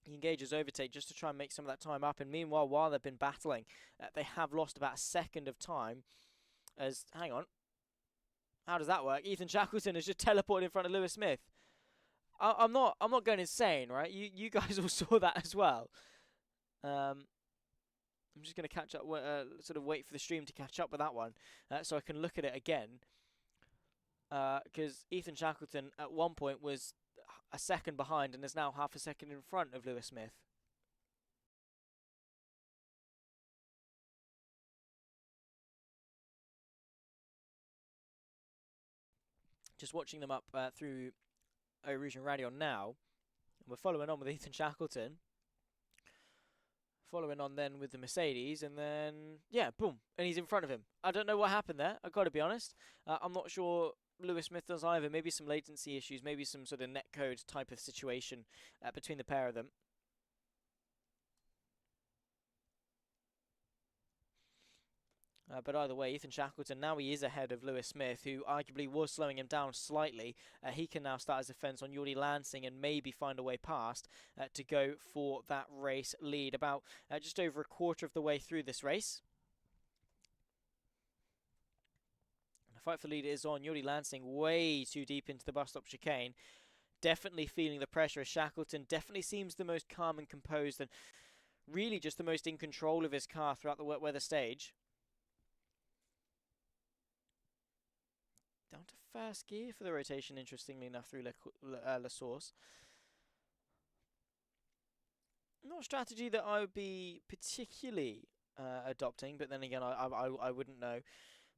He engages overtake just to try and make some of that time up, and meanwhile, while they've been battling, they have lost about a second of time. As, hang on, how does that work? Ethan Shackleton has just teleported in front of Lewis Smith. I'm not going insane, right? You guys all saw that as well. I'm just going to catch up, sort of wait for the stream to catch up with that one, so I can look at it again. Because Ethan Shackleton at one point was a second behind and is now half a second in front of Lewis Smith. Just watching them up through Region Radio now. And we're following on with Ethan Shackleton. Following on then with the Mercedes, and then, yeah, boom, and he's in front of him. I don't know what happened there, I've got to be honest. I'm not sure Lewis Smith does either. Maybe some latency issues, maybe some sort of netcode type of situation between the pair of them. But either way, Ethan Shackleton, now he is ahead of Lewis Smith, who arguably was slowing him down slightly. He can now start his defence on Jordi Lansing and maybe find a way past to go for that race lead. About just over a quarter of the way through this race. The fight for lead is on. Jordi Lansing way too deep into the bus stop chicane. Definitely feeling the pressure as Shackleton definitely seems the most calm and composed and really just the most in control of his car throughout the wet weather stage. Down to first gear for the rotation, interestingly enough, through La Source. Not a strategy that I would be particularly adopting, but then again, I wouldn't know.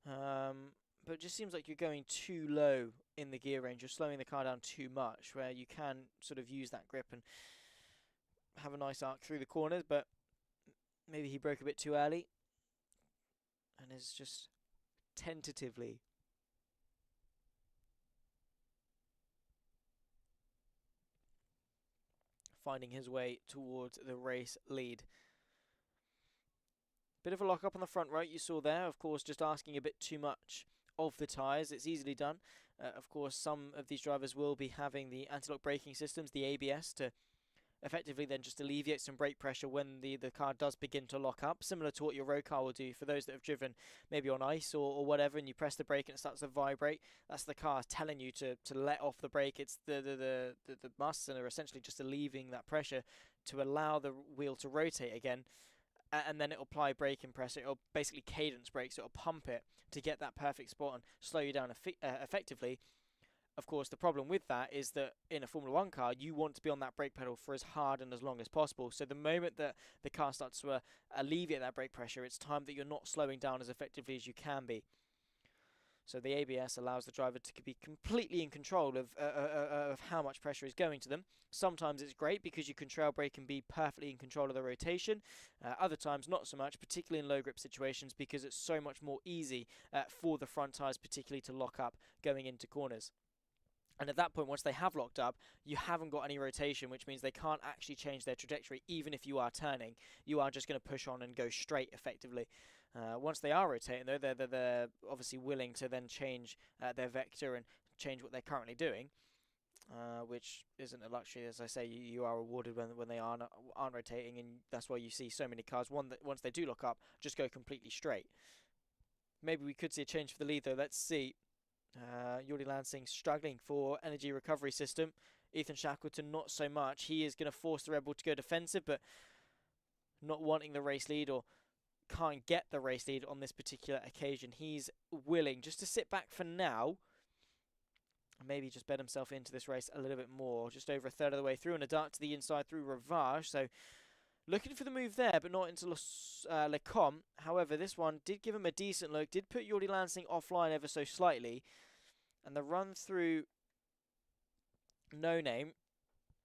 But it just seems like you're going too low in the gear range. You're slowing the car down too much, where you can sort of use that grip and have a nice arc through the corners, but maybe he broke a bit too early and is just tentatively finding his way towards the race lead. Bit of a lock up on the front right you saw there, of course, just asking a bit too much of the tyres. It's easily done. Of course, some of these drivers will be having the anti-lock braking systems, the ABS, to effectively then just alleviate some brake pressure when the car does begin to lock up, similar to what your road car will do. For those that have driven maybe on ice or whatever, and you press the brake and it starts to vibrate, that's the car telling you to let off the brake. It's the musts are essentially just alleviating that pressure to allow the wheel to rotate again, and then it'll apply braking pressure. It'll basically cadence brake, so it'll pump it to get that perfect spot and slow you down effectively. Of course, the problem with that is that in a Formula 1 car, you want to be on that brake pedal for as hard and as long as possible. So the moment that the car starts to alleviate that brake pressure, it's time that you're not slowing down as effectively as you can be. So the ABS allows the driver to be completely in control of how much pressure is going to them. Sometimes it's great because you can trail brake and be perfectly in control of the rotation. Other times not so much, particularly in low grip situations, because it's so much more easy for the front tyres particularly to lock up going into corners. And at that point, once they have locked up, you haven't got any rotation, which means they can't actually change their trajectory, even if you are turning. You are just going to push on and go straight, effectively. Once they are rotating, though, they're obviously willing to then change their vector and change what they're currently doing, which isn't a luxury. As I say, you are rewarded when they aren't rotating, and that's why you see so many cars, once they do lock up, just go completely straight. Maybe we could see a change for the lead, though. Let's see. Jordi Lansing struggling for energy recovery system. Ethan Shackleton not so much. He is going to force the Red Bull to go defensive, but not wanting the race lead, or can't get the race lead on this particular occasion. He's willing just to sit back for now and maybe just bet himself into this race a little bit more. Just over a third of the way through, and a dart to the inside through Ravage. So looking for the move there, but not into Lecomte. However, this one did give him a decent look, did put Jordi Lansing offline ever so slightly. And the run through No Name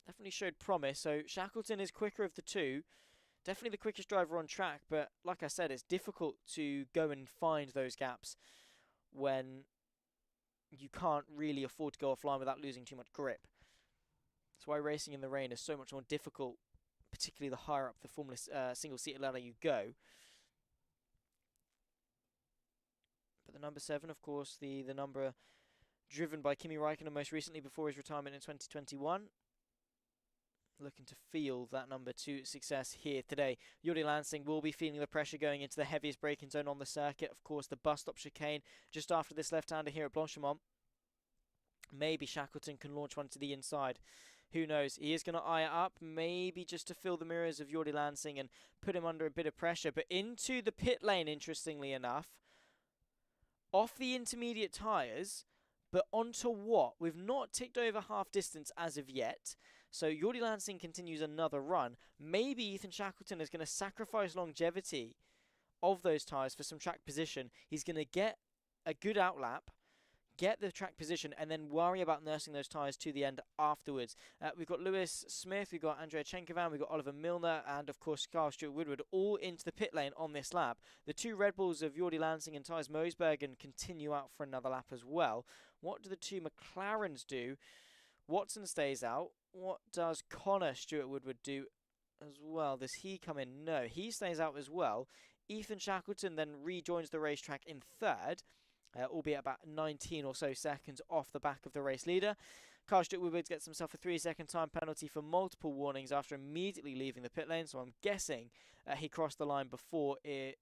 definitely showed promise. So Shackleton is quicker of the two. Definitely the quickest driver on track, but like I said, it's difficult to go and find those gaps when you can't really afford to go offline without losing too much grip. That's why racing in the rain is so much more difficult, particularly the higher up the Formula single-seater ladder you go. But the number 7, of course, the number driven by Kimi Räikkönen most recently before his retirement in 2021. Looking to feel that number 2 success here today. Jordi Lansing will be feeling the pressure going into the heaviest braking zone on the circuit. Of course, the bus stop chicane just after this left-hander here at Blanchimont. Maybe Shackleton can launch one to the inside. Who knows? He is going to eye it up, maybe just to fill the mirrors of Jordi Lansing and put him under a bit of pressure. But into the pit lane, interestingly enough, off the intermediate tyres, but onto what? We've not ticked over half distance as of yet. So Jordi Lansing continues another run. Maybe Ethan Shackleton is going to sacrifice longevity of those tyres for some track position. He's going to get a good outlap, get the track position, and then worry about nursing those tyres to the end afterwards. We've got Lewis Smith, we've got Andrea Chenkovan, we've got Oliver Milner, and of course Carl Stewart-Woodward all into the pit lane on this lap. The 2 Red Bulls of Jordi Lansing and Thijs Mosbergen continue out for another lap as well. What do the 2 McLarens do? Watson stays out. What does Connor Stewart-Woodward do as well? Does he come in? No, he stays out as well. Ethan Shackleton then rejoins the racetrack in 3rd. Albeit about 19 or so seconds off the back of the race leader. Carl Stewart-Woodward gets himself a 3-second time penalty for multiple warnings after immediately leaving the pit lane, so I'm guessing he crossed the line before the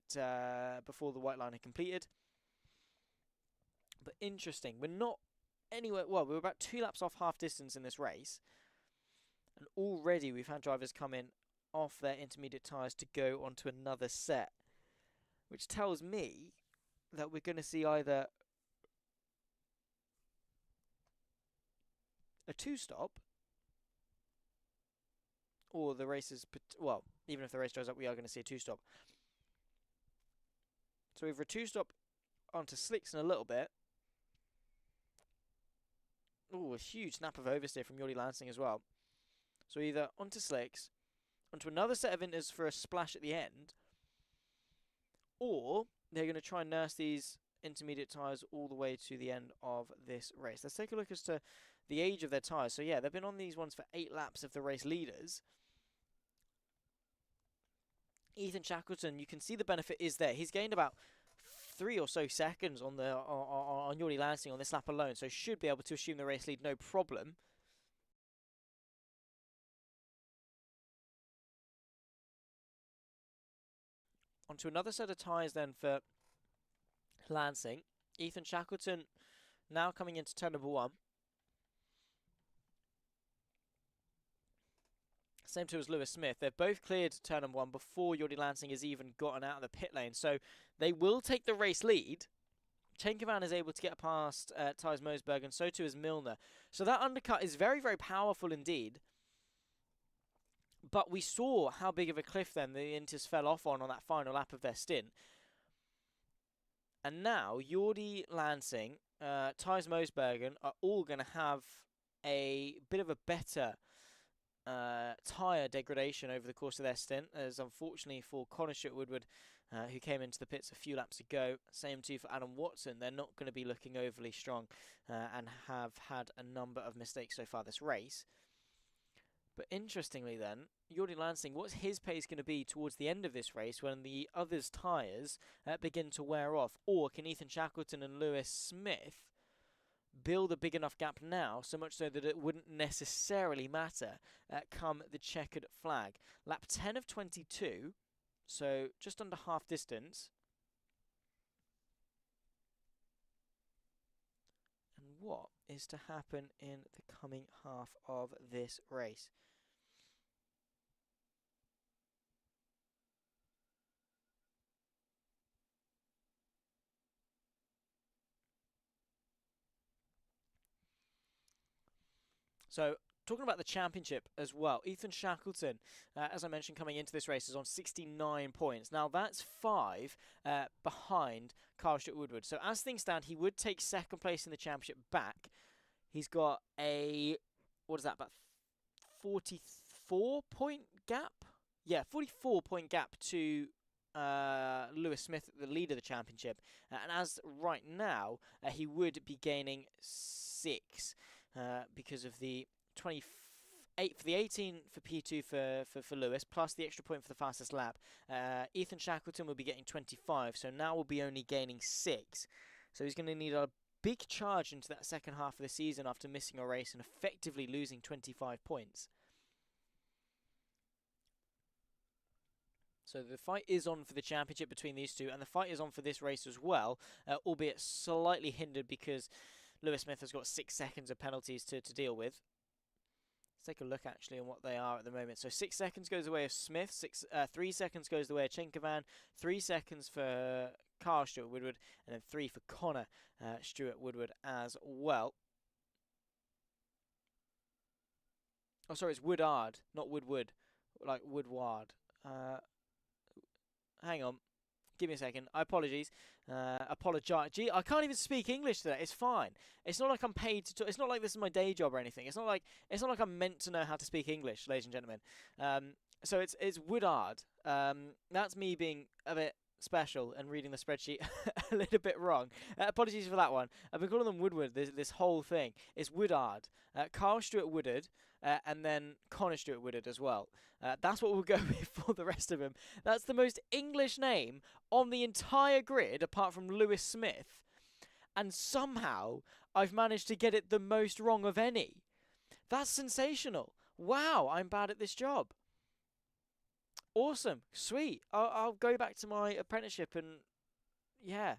white line had completed. But interesting, we're not anywhere, well, we're about 2 laps off half distance in this race, and already we've had drivers come in off their intermediate tyres to go onto another set, which tells me that we're going to see either a 2-stop or the race is, well, even if the race dries up, we are going to see a 2-stop. So either a 2-stop onto slicks in a little bit. Oh, a huge snap of oversteer from Jordi Lansing as well. So either onto slicks, onto another set of inters for a splash at the end, or they're going to try and nurse these intermediate tyres all the way to the end of this race. Let's take a look as to the age of their tyres. So yeah, they've been on these ones for 8 laps of the race leaders. Ethan Shackleton, you can see the benefit is there. He's gained about 3 or so seconds on Jordi Lansing on this lap alone, so should be able to assume the race lead no problem. Onto another set of tyres then for Lansing. Ethan Shackleton now coming into turn number 1. Same too as Lewis Smith. They've both cleared turn number 1 before Jordi Lansing has even gotten out of the pit lane. So they will take the race lead. Chenkovan is able to get past Thijs Mosberg, and so too is Milner. So that undercut is very, very powerful indeed. But we saw how big of a cliff then the Inters fell off on that final lap of their stint. And now Jordi Lansing, Thijs Mosbergen are all going to have a bit of a better tyre degradation over the course of their stint, as unfortunately for Connor Stewart-Woodward, who came into the pits a few laps ago, same too for Adam Watson, they're not going to be looking overly strong and have had a number of mistakes so far this race. But interestingly then, Jordi Lansing, what's his pace going to be towards the end of this race when the others' tyres begin to wear off? Or can Ethan Shackleton and Lewis Smith build a big enough gap now, so much so that it wouldn't necessarily matter come the checkered flag? Lap 10 of 22, so just under half distance. And what is to happen in the coming half of this race? So, talking about the championship as well, Ethan Shackleton, as I mentioned, coming into this race is on 69 points. Now, that's 5 behind Carl Stewart-Woodward. So, as things stand, he would take second place in the championship back. He's got a, what is that, about 44-point gap? Yeah, 44-point gap to Lewis Smith, the leader of the championship. And as right now, he would be gaining 6 because of the 28 for the 18 for P2 for Lewis, plus the extra point for the fastest lap. Ethan Shackleton will be getting 25, so now will be only gaining 6. So he's going to need a big charge into that second half of the season after missing a race and effectively losing 25 points. So the fight is on for the championship between these two, and the fight is on for this race as well, albeit slightly hindered because Lewis Smith has got 6 seconds of penalties to deal with. Let's take a look actually on what they are at the moment. So 6 seconds goes the way of Smith, 3 seconds goes the way of Chenkovan, 3 seconds for Carl Stewart-Woodward, and then 3 for Connor Stewart-Woodward as well. Oh, sorry, it's Woodard, not Woodward, like Woodward. Hang on. Give me a second. I apologise. Gee, I can't even speak English today. It's fine. It's not like I'm paid to talk. It's not like this is my day job or anything. It's not like I'm meant to know how to speak English, ladies and gentlemen. So it's Woodard. That's me being a bit special and reading the spreadsheet a little bit wrong. Apologies for that one. I've been calling them Woodward this whole thing. It's Woodard. Carl Stewart-Woodard, and then Connor Stewart-Woodard as well. That's what we'll go with for the rest of them. That's the most English name on the entire grid, apart from Lewis Smith. And somehow, I've managed to get it the most wrong of any. That's sensational. Wow, I'm bad at this job. Awesome. Sweet. I'll go back to my apprenticeship and, yeah,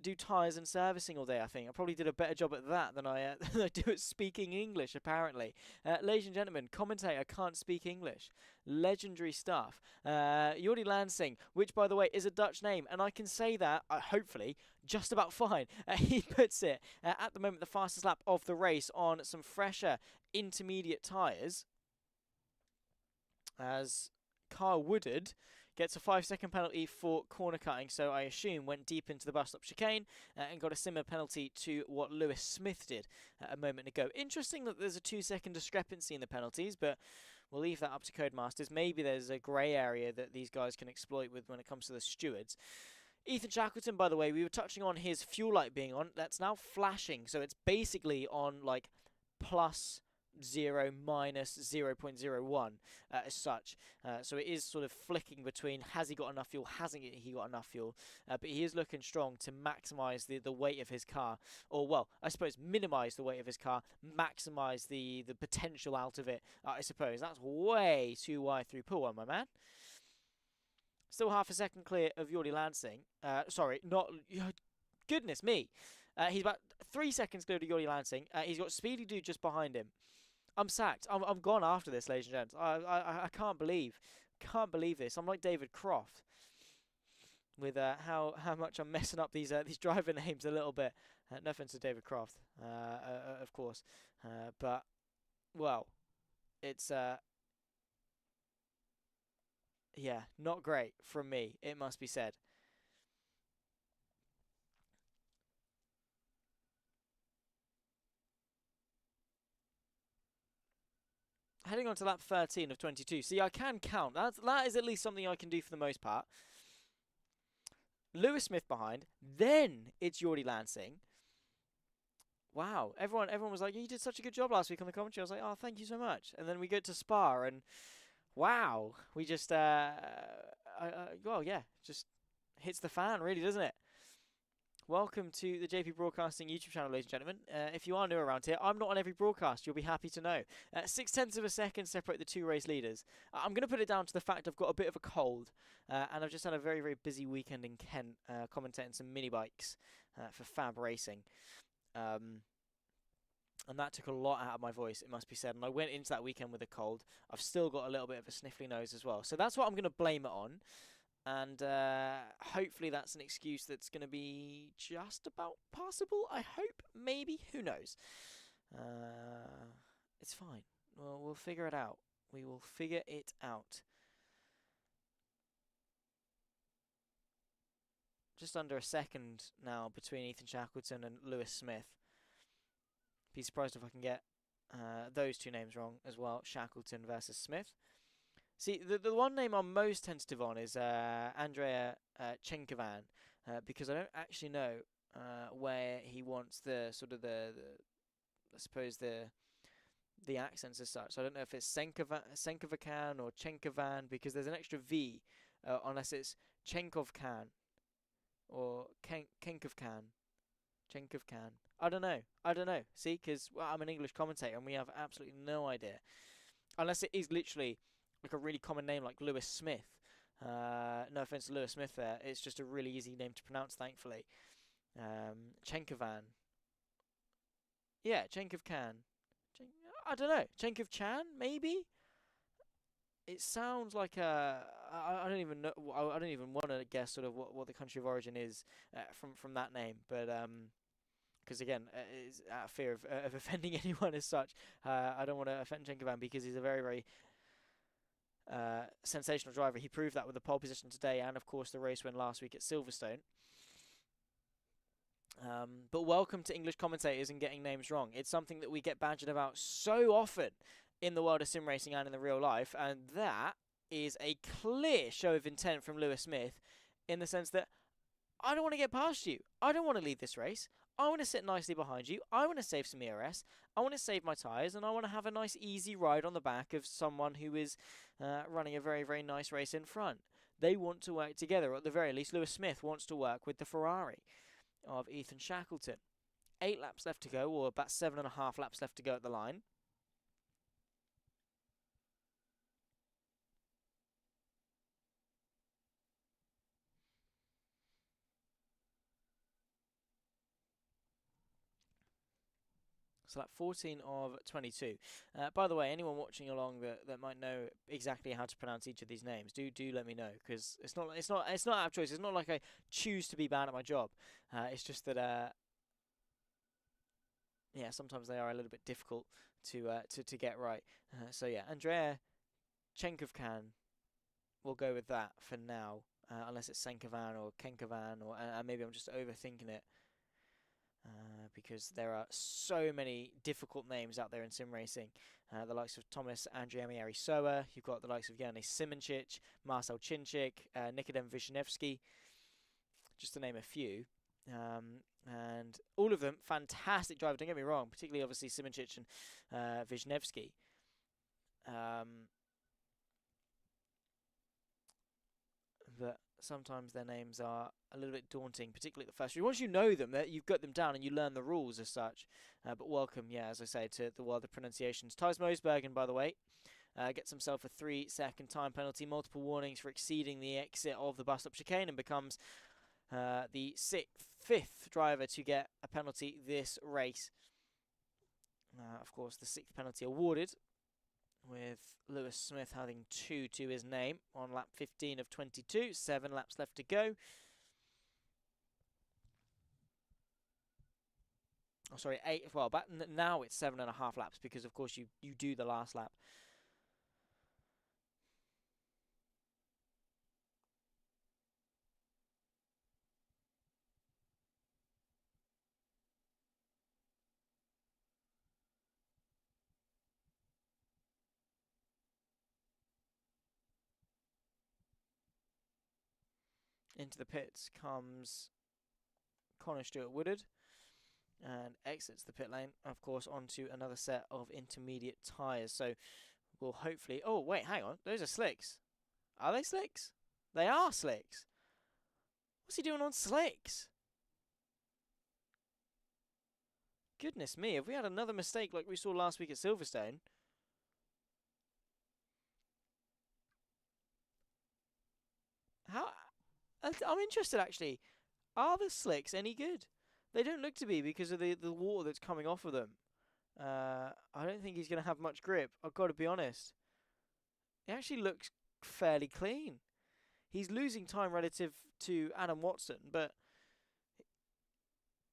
do tyres and servicing all day, I think. I probably did a better job at that than I do at speaking English, apparently. Ladies and gentlemen, commentator can't speak English. Legendary stuff. Jordi Lansing, which, by the way, is a Dutch name, and I can say that, hopefully, just about fine. He puts it, at the moment, the fastest lap of the race on some fresher intermediate tyres. As Kyle Woodard gets a 5-second penalty for corner cutting, so I assume went deep into the bus stop chicane and got a similar penalty to what Lewis Smith did a moment ago. Interesting that there's a 2-second discrepancy in the penalties, but we'll leave that up to Codemasters. Maybe there's a grey area that these guys can exploit with when it comes to the stewards. Ethan Shackleton, by the way, we were touching on his fuel light being on. That's now flashing, so it's basically on like plus 0 minus 0.01 as such. So it is sort of flicking between has he got enough fuel, hasn't he got enough fuel, but he is looking strong to maximise the weight of his car, or well, I suppose minimise the weight of his car, maximise the potential out of it, I suppose. That's way too wide through pool one, my man. Still half a second clear of Jordi Lansing. Sorry, not... Goodness me. He's about 3 seconds clear of Jordi Lansing. He's got Speedy Dude just behind him. I'm sacked. I'm gone after this, ladies and gents. I can't believe this. I'm like David Croft with how much I'm messing up these driver names a little bit. No offense to David Croft, of course, but well, it's yeah, not great from me. It must be said. Heading on to lap 13 of 22. See, I can count. That is at least something I can do for the most part. Lewis Smith behind. Then it's Jordi Lansing. Wow. Everyone was like, you did such a good job last week on the commentary. I was like, oh, thank you so much. And then we go to Spa and wow. We just, well, yeah, just hits the fan really, doesn't it? Welcome to the JP Broadcasting YouTube channel, ladies and gentlemen. If you are new around here, I'm not on every broadcast. You'll be happy to know. 0.6 of a second separate the two race leaders. I'm going to put it down to the fact I've got a bit of a cold, and I've just had a very, very busy weekend in Kent, commentating some mini bikes for Fab Racing. And that took a lot out of my voice, it must be said. And I went into that weekend with a cold. I've still got a little bit of a sniffly nose as well. So that's what I'm going to blame it on. And hopefully that's an excuse that's going to be just about passable, I hope. Maybe. Who knows? It's fine. We'll figure it out. We will figure it out. Just under a second now between Ethan Shackleton and Lewis Smith. Be surprised if I can get those two names wrong as well. Shackleton versus Smith. See, the one name I'm most tentative on is Andrea Chenkovan, because I don't actually know where he wants the sort of the I suppose the accents as such. So I don't know if it's Senkovakan or Chenkovan, because there's an extra V, unless it's Chenkovkan or Kenkovkan. Chenkovkan. I don't know. See, because well, I'm an English commentator and we have absolutely no idea. Unless it is literally like a really common name like Lewis Smith. No offense to Lewis Smith there. It's just a really easy name to pronounce, thankfully. Chenkovan. Yeah, Chenkovkan. I don't know. Chenkovchan, maybe? It sounds like I don't even know. I don't even want to guess sort of what the country of origin is from that name. But because again, it's out of fear of offending anyone as such. I don't want to offend Chenkovan because he's a very, very sensational driver. He proved that with the pole position today and of course the race win last week at Silverstone. But welcome to English commentators and getting names wrong. It's something that we get badgered about so often in the world of sim racing and in the real life, and that is a clear show of intent from Lewis Smith in the sense that I don't want to get past you. I don't want to lead this race. I want to sit nicely behind you. I want to save some ERS. I want to save my tyres, and I want to have a nice easy ride on the back of someone who is running a very, very nice race in front. They want to work together. At the very least, Lewis Smith wants to work with the Ferrari of Ethan Shackleton. 8 laps left to go, or about 7.5 laps left to go at the line. So lap 14 of 22. By the way, anyone watching along that might know exactly how to pronounce each of these names, do let me know, because it's not out of choice. It's not like I choose to be bad at my job. It's just that yeah, sometimes they are a little bit difficult to get right. So yeah, Andrea Chenkovkan, we'll go with that for now, unless it's Senkovan or Kenkovan, or maybe I'm just overthinking it. Because there are so many difficult names out there in sim racing. The likes of Thomas Andriami Arisoa, you've got the likes of Yanis Simoncic, Marcel Chinchik, Nikodem Vishnevsky, just to name a few. And all of them fantastic drivers. Don't get me wrong, particularly obviously Simoncic and Wisniewski. But sometimes their names are a little bit daunting, particularly at the first. Once you know them, you've got them down and you learn the rules as such. But welcome, yeah, as I say, to the world of pronunciations. Thijs Moosbergen, by the way, gets himself a 3-second time penalty, multiple warnings for exceeding the exit of the bus stop chicane, and becomes the fifth driver to get a penalty this race. Of course, the sixth penalty awarded, with Lewis Smith having 2 to his name on lap 15 of 22. 7 laps left to go. Oh, sorry, 8. Well, now it's 7.5 laps because, of course, you do the last lap. Into the pits comes Connor Stewart-Woodard and exits the pit lane, of course, onto another set of intermediate tyres. So we'll hopefully... Oh, wait, hang on. Those are slicks. Are they slicks? They are slicks. What's he doing on slicks? Goodness me, have we had another mistake like we saw last week at Silverstone? How... I'm interested, actually. Are the slicks any good? They don't look to be because of the water that's coming off of them. I don't think he's going to have much grip. I've got to be honest. It actually looks fairly clean. He's losing time relative to Adam Watson, but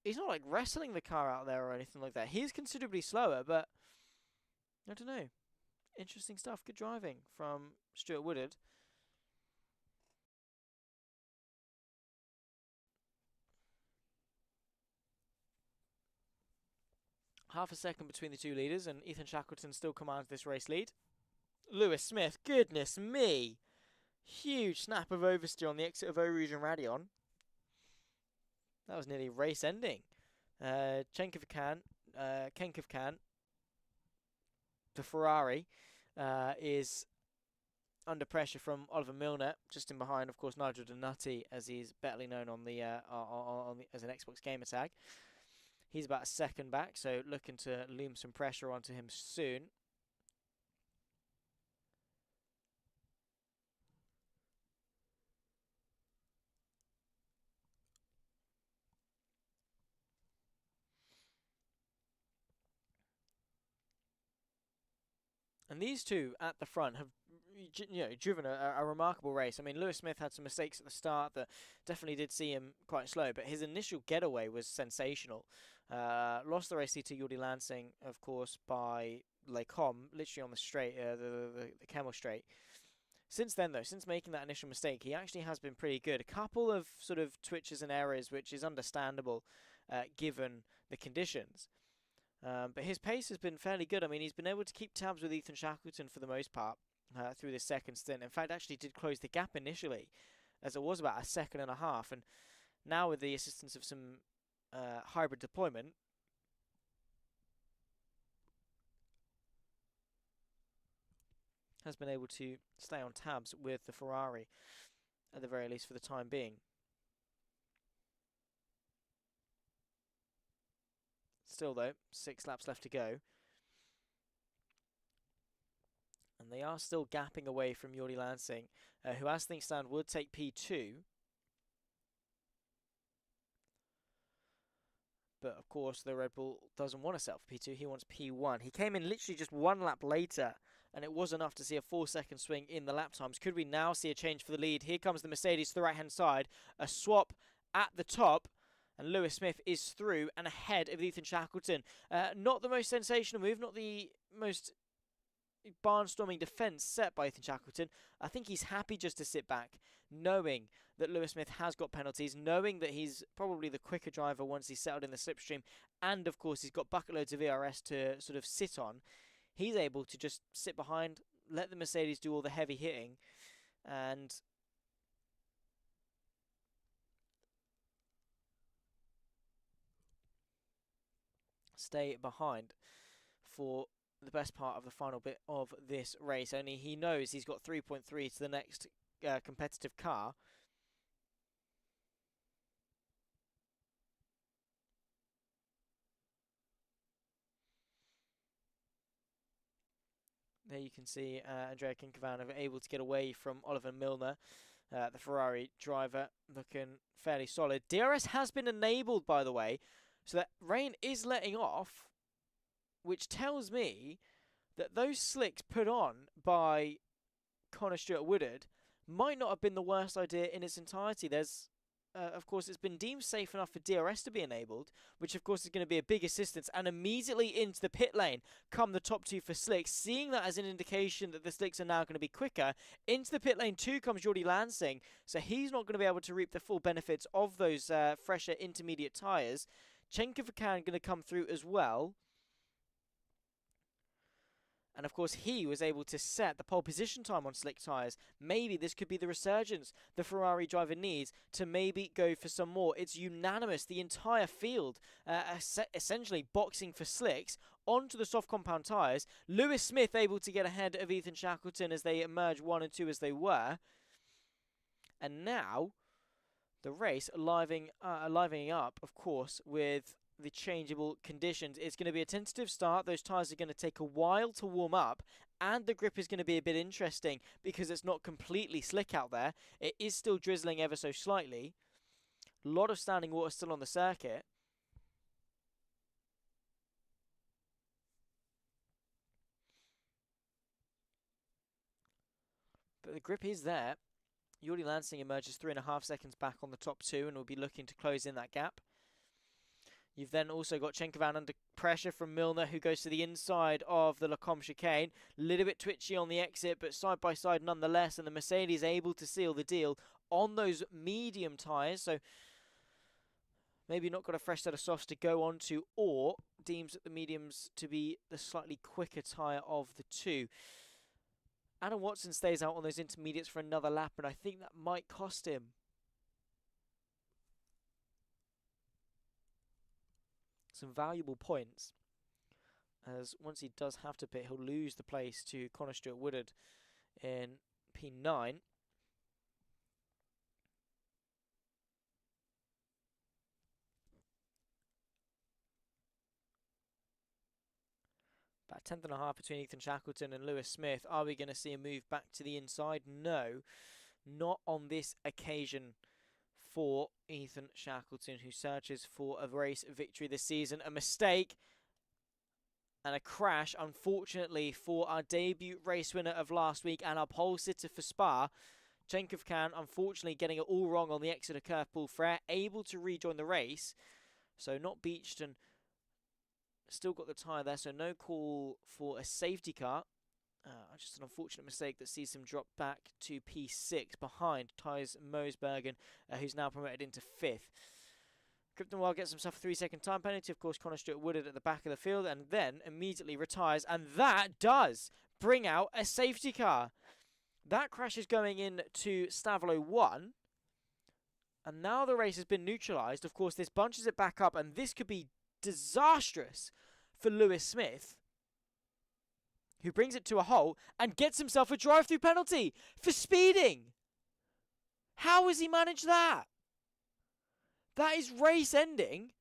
he's not like wrestling the car out there or anything like that. He is considerably slower, but I don't know. Interesting stuff. Good driving from Stewart-Woodard. Half a second between the two leaders, and Ethan Shackleton still commands this race lead. Lewis Smith, goodness me! Huge snap of oversteer on the exit of Eau Rouge and Radion. That was nearly race ending. Kenkov Khan, the Ferrari, is under pressure from Oliver Milner, just in behind, of course, Nigel Donati, as he's better known on the as an Xbox gamer tag. He's about a second back, so looking to loom some pressure onto him soon. And these two at the front have, driven a remarkable race. I mean, Lewis Smith had some mistakes at the start that definitely did see him quite slow, but his initial getaway was sensational. Lost the race to Jordi Lansing, of course, by Les Combes, literally on the straight, the Camel Straight. Since then, though, since making that initial mistake, he actually has been pretty good. A couple of sort of twitches and errors, which is understandable given the conditions. But his pace has been fairly good. I mean, he's been able to keep tabs with Ethan Shackleton for the most part through this second stint. In fact, actually did close the gap initially, as it was about a second and a half. And now with the assistance of some hybrid deployment, has been able to stay on tabs with the Ferrari, at the very least for the time being. Still, though, 6 laps left to go. And they are still gapping away from Jordi Lansing, who, as things stand, would take P2. But, of course, the Red Bull doesn't want to settle for P2. He wants P1. He came in literally just 1 lap later, and it was enough to see a 4-second swing in the lap times. Could we now see a change for the lead? Here comes the Mercedes to the right-hand side. A swap at the top. And Lewis Smith is through and ahead of Ethan Shackleton. Not the most sensational move, not the most barnstorming defence set by Ethan Shackleton. I think he's happy just to sit back, knowing that Lewis Smith has got penalties, knowing that he's probably the quicker driver once he's settled in the slipstream, and of course he's got bucket loads of ERS to sort of sit on. He's able to just sit behind, let the Mercedes do all the heavy hitting, and stay behind for the best part of the final bit of this race. Only he knows he's got 3.3 to the next competitive car. There you can see Andrea Kinkovan able to get away from Oliver Milner, the Ferrari driver, looking fairly solid. DRS has been enabled, by the way, so that rain is letting off, which tells me that those slicks put on by Connor Stewart-Woodard might not have been the worst idea in its entirety. There's of course, it's been deemed safe enough for DRS to be enabled, which of course is going to be a big assistance, and immediately into the pit lane come the top two for slicks, seeing that as an indication that the slicks are now going to be quicker. Into the pit lane too comes Jordi Lansing, so he's not going to be able to reap the full benefits of those fresher intermediate tyres. Chenkovacan going to come through as well. And of course, he was able to set the pole position time on slick tyres. Maybe this could be the resurgence the Ferrari driver needs to maybe go for some more. It's unanimous. The entire field essentially boxing for slicks onto the soft compound tyres. Lewis Smith able to get ahead of Ethan Shackleton as they emerge 1 and 2 as they were. And now the race livening up, of course, with the changeable conditions. It's going to be a tentative start. Those tyres are going to take a while to warm up, and the grip is going to be a bit interesting because it's not completely slick out there. It is still drizzling ever so slightly. A lot of standing water still on the circuit. But the grip is there. Jordi Lansing emerges 3.5 seconds back on the top two and will be looking to close in that gap. You've then also got Chenkovan under pressure from Milner, who goes to the inside of the Lacombe chicane. A little bit twitchy on the exit, but side by side nonetheless. And the Mercedes able to seal the deal on those medium tyres. So maybe not got a fresh set of softs to go on to, or deems the mediums to be the slightly quicker tyre of the two. Adam Watson stays out on those intermediates for another lap, and I think that might cost him some valuable points, as once he does have to pit, he'll lose the place to Connor Stewart-Woodard in P9. About 10.5 between Ethan Shackleton and Lewis Smith. Are we going to see a move back to the inside? No, not on this occasion for Ethan Shackleton, who searches for a race victory this season. A mistake and a crash, unfortunately, for our debut race winner of last week and our pole sitter for Spa. Chenkovacan, unfortunately, getting it all wrong on the exit of Curve Paul Frere, able to rejoin the race. So not beached and still got the tyre there, so no call for a safety car. Just an unfortunate mistake that sees him drop back to P6 behind Thijs Moosbergen, who's now promoted into 5th. Kryptonwild gets himself a 3-second time penalty. Of course, Connor Stewart-Woodard at the back of the field, and then immediately retires, and that does bring out a safety car. That crash is going in to Stavlo 1, and now the race has been neutralised. Of course, this bunches it back up, and this could be disastrous for Lewis Smith, who brings it to a halt and gets himself a drive-through penalty for speeding. How has he managed that? That is race-ending.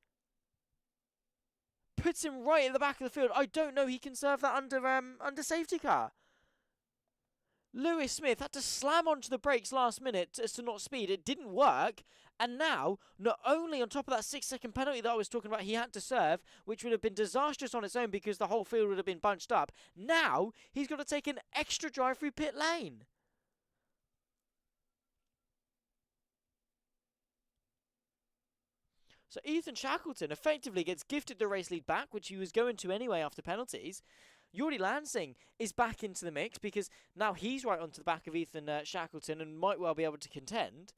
Puts him right at the back of the field. I don't know he can serve that under safety car. Lewis Smith had to slam onto the brakes last minute as to not speed. It didn't work. And now, not only on top of that 6-second penalty that I was talking about he had to serve, which would have been disastrous on its own because the whole field would have been bunched up, now he's got to take an extra drive through pit lane. So Ethan Shackleton effectively gets gifted the race lead back, which he was going to anyway after penalties. Jordi Lansing is back into the mix because now he's right onto the back of Ethan Shackleton and might well be able to contend.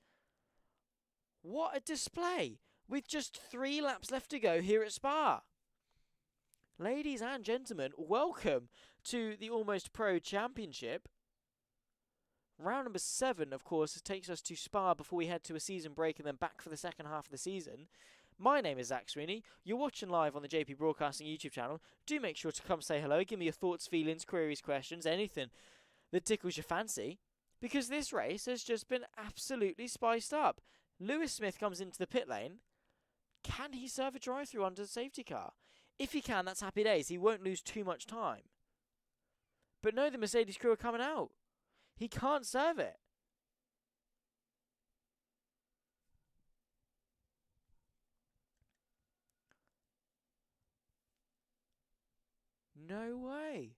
What a display with just 3 laps left to go here at Spa. Ladies and gentlemen, welcome to the Almost Pro Championship. Round number 7, of course, takes us to Spa before we head to a season break and then back for the second half of the season. My name is Zach Sweeney. You're watching live on the JP Broadcasting YouTube channel. Do make sure to come say hello, give me your thoughts, feelings, queries, questions, anything that tickles your fancy, because this race has just been absolutely spiced up. Lewis Smith comes into the pit lane. Can he serve a drive-through under the safety car? If he can, that's happy days. He won't lose too much time. But no, the Mercedes crew are coming out. He can't serve it. No way.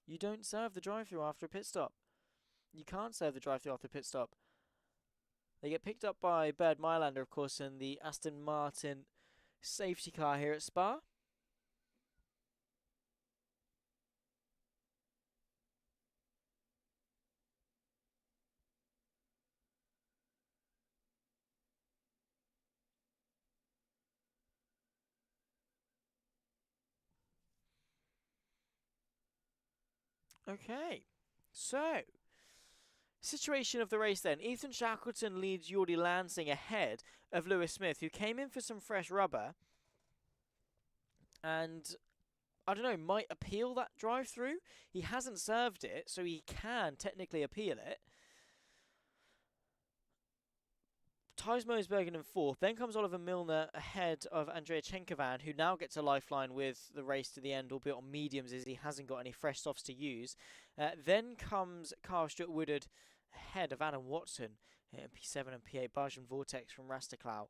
You don't serve the drive-through after a pit stop. You can't serve the drive-through after a pit stop. They get picked up by Bird Mylander, of course, in the Aston Martin safety car here at Spa. Okay, so situation of the race then. Ethan Shackleton leads Jordi Lansing ahead of Lewis Smith, who came in for some fresh rubber and, I don't know, might appeal that drive-through. He hasn't served it, so he can technically appeal it. Thijs Moosbergen in fourth. Then comes Oliver Milner ahead of Andrea Chenkovan, who now gets a lifeline with the race to the end, albeit on mediums, as he hasn't got any fresh softs to use. Then comes Carl Stuart-Woodard ahead of Adam Watson in P7 and P8. Belgium Vortex from Rastaklau.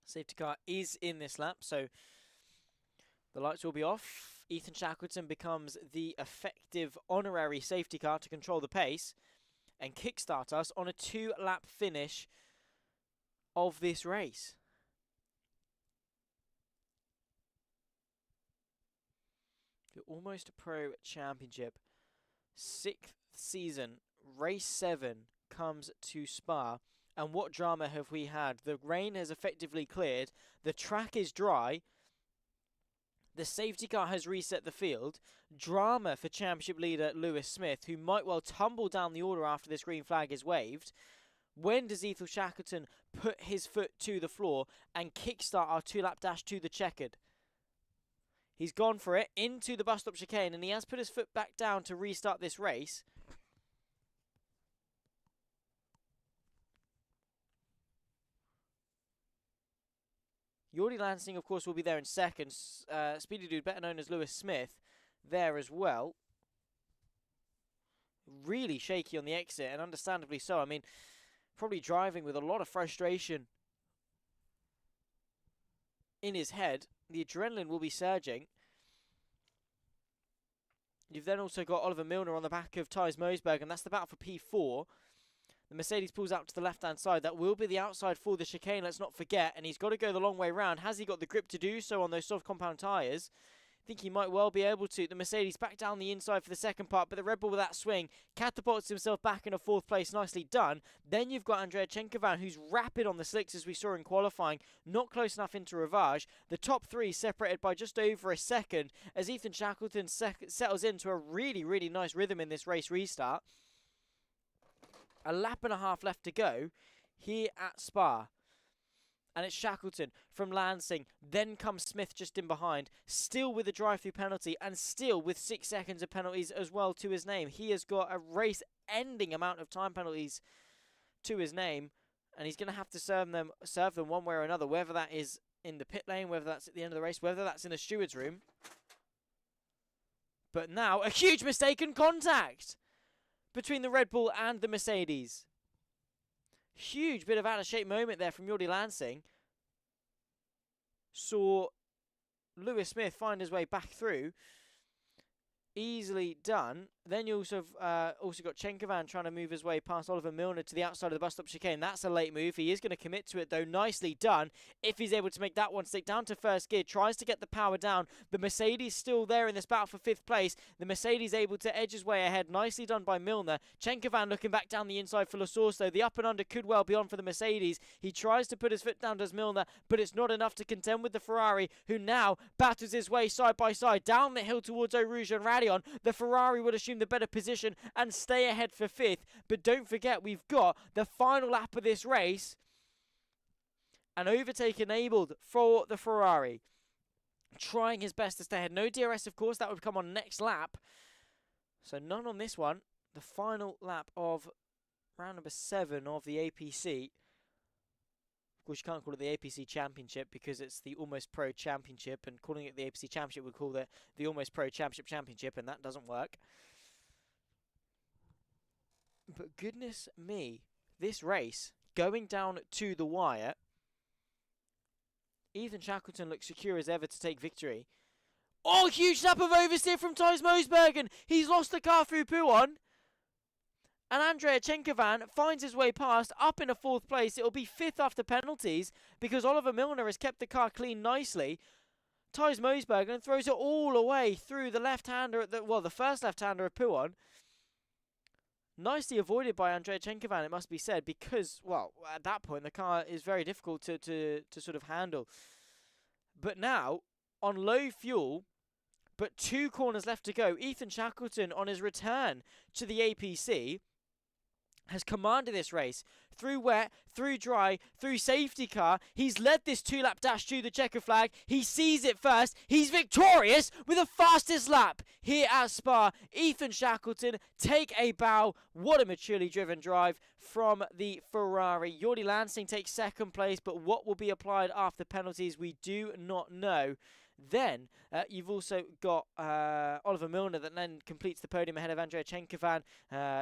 Safety car is in this lap, so the lights will be off. Ethan Shackleton becomes the effective honorary safety car to control the pace and kickstart us on a 2-lap finish of this race. The Almost Pro Championship, 6th season, race 7 comes to Spa. And what drama have we had? The rain has effectively cleared. The track is dry. The safety car has reset the field. Drama for championship leader Lewis Smith, who might well tumble down the order after this green flag is waved. When does Ethan Shackleton put his foot to the floor and kickstart our 2-lap dash to the checkered? He's gone for it into the bus stop chicane, and he has put his foot back down to restart this race. Jordi Lansing, of course, will be there in second. Speedy Dude, better known as Lewis Smith, there as well. Really shaky on the exit, and understandably so. I mean, probably driving with a lot of frustration in his head. The adrenaline will be surging. You've then also got Oliver Milner on the back of Thijs Moosbergen, and that's the battle for P4. The Mercedes pulls out to the left-hand side. That will be the outside for the chicane, let's not forget. And he's got to go the long way round. Has he got the grip to do so on those soft compound tyres? I think he might well be able to. The Mercedes back down the inside for the second part, but the Red Bull with that swing catapults himself back in a 4th place. Nicely done. Then you've got Andrea Chenkovan, who's rapid on the slicks as we saw in qualifying. Not close enough into Rivage. The top 3 separated by just over a second as Ethan Shackleton settles into a really, really nice rhythm in this race restart. A lap and a half left to go here at Spa. And it's Shackleton from Lansing. Then comes Smith just in behind. Still with a drive-through penalty and still with 6 seconds of penalties as well to his name. He has got a race-ending amount of time penalties to his name. And he's going to have to serve them one way or another. Whether that is in the pit lane, whether that's at the end of the race, whether that's in the steward's room. But now, a huge mistaken contact between the Red Bull and the Mercedes. Huge bit of out-of-shape moment there from Jordi Lansing. Saw Lewis Smith find his way back through. easily done. Then you also got Chenkovan trying to move his way past Oliver Milner to the outside of the bus stop chicane. That's a late move. He is going to commit to it, though. Nicely done. If he's able to make that one stick down to first gear, tries to get the power down. The Mercedes still there in this battle for 5th place. The Mercedes able to edge his way ahead. Nicely done by Milner. Chenkovan looking back down the inside for Lasource, though. The up and under could well be on for the Mercedes. He tries to put his foot down, does Milner, but it's not enough to contend with the Ferrari, who now batters his way side by side down the hill towards Eau Rouge and Radion. The Ferrari would assume the better position and stay ahead for 5th. But don't forget, we've got the final lap of this race. An overtake enabled for the Ferrari. Trying his best to stay ahead. No DRS, of course. That would come on next lap. So none on this one. The final lap of round number 7 of the APC. Of course, you can't call it the APC Championship because it's the Almost Pro Championship, and calling it the APC Championship would call it the Almost Pro Championship, and that doesn't work. But goodness me, this race, going down to the wire, Ethan Shackleton looks secure as ever to take victory. Oh, huge snap of oversteer from Thijs Moosbergen. He's lost the car through Puon. And Andrea Chenkovan finds his way past, up in a 4th place. It'll be 5th after penalties because Oliver Milner has kept the car clean nicely. Thijs Moosbergen throws it all away through the left-hander, the first left-hander of Puon. Nicely avoided by Andrea Chenkovan, it must be said, because, well, at that point, the car is very difficult to sort of handle. But now, on low fuel, but 2 corners left to go, Ethan Shackleton, on his return to the APC, has commanded this race through wet, through dry, through safety car. He's led this 2-lap dash to the checker flag. He sees it first. He's victorious with the fastest lap here at Spa. Ethan Shackleton, take a bow. What a maturely driven drive from the Ferrari. Jordi Lansing takes 2nd place, but what will be applied after penalties, we do not know. Then you've also got Oliver Milner that then completes the podium ahead of Andrea Chenkovan.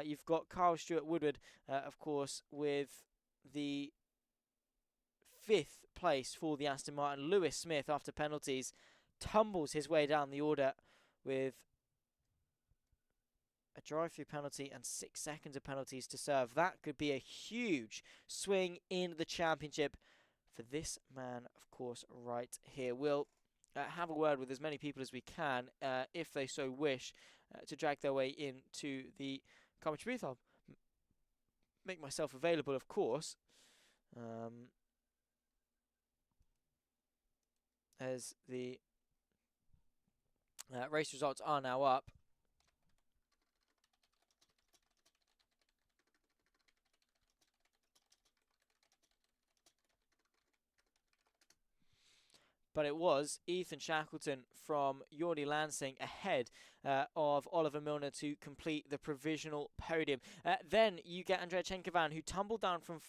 You've got Carl Stewart Woodward, of course, with the 5th place for the Aston Martin. Lewis Smith, after penalties, tumbles his way down the order with a drive-through penalty and 6 seconds of penalties to serve. That could be a huge swing in the championship for this man, of course, right here. We'll have a word with as many people as we can, if they so wish, to drag their way into the commentary booth. I'll make myself available, of course, as the race results are now up. But it was Ethan Shackleton from Jordi Lansing ahead of Oliver Milner to complete the provisional podium. Then you get Andrea Chenkovan, who tumbled down from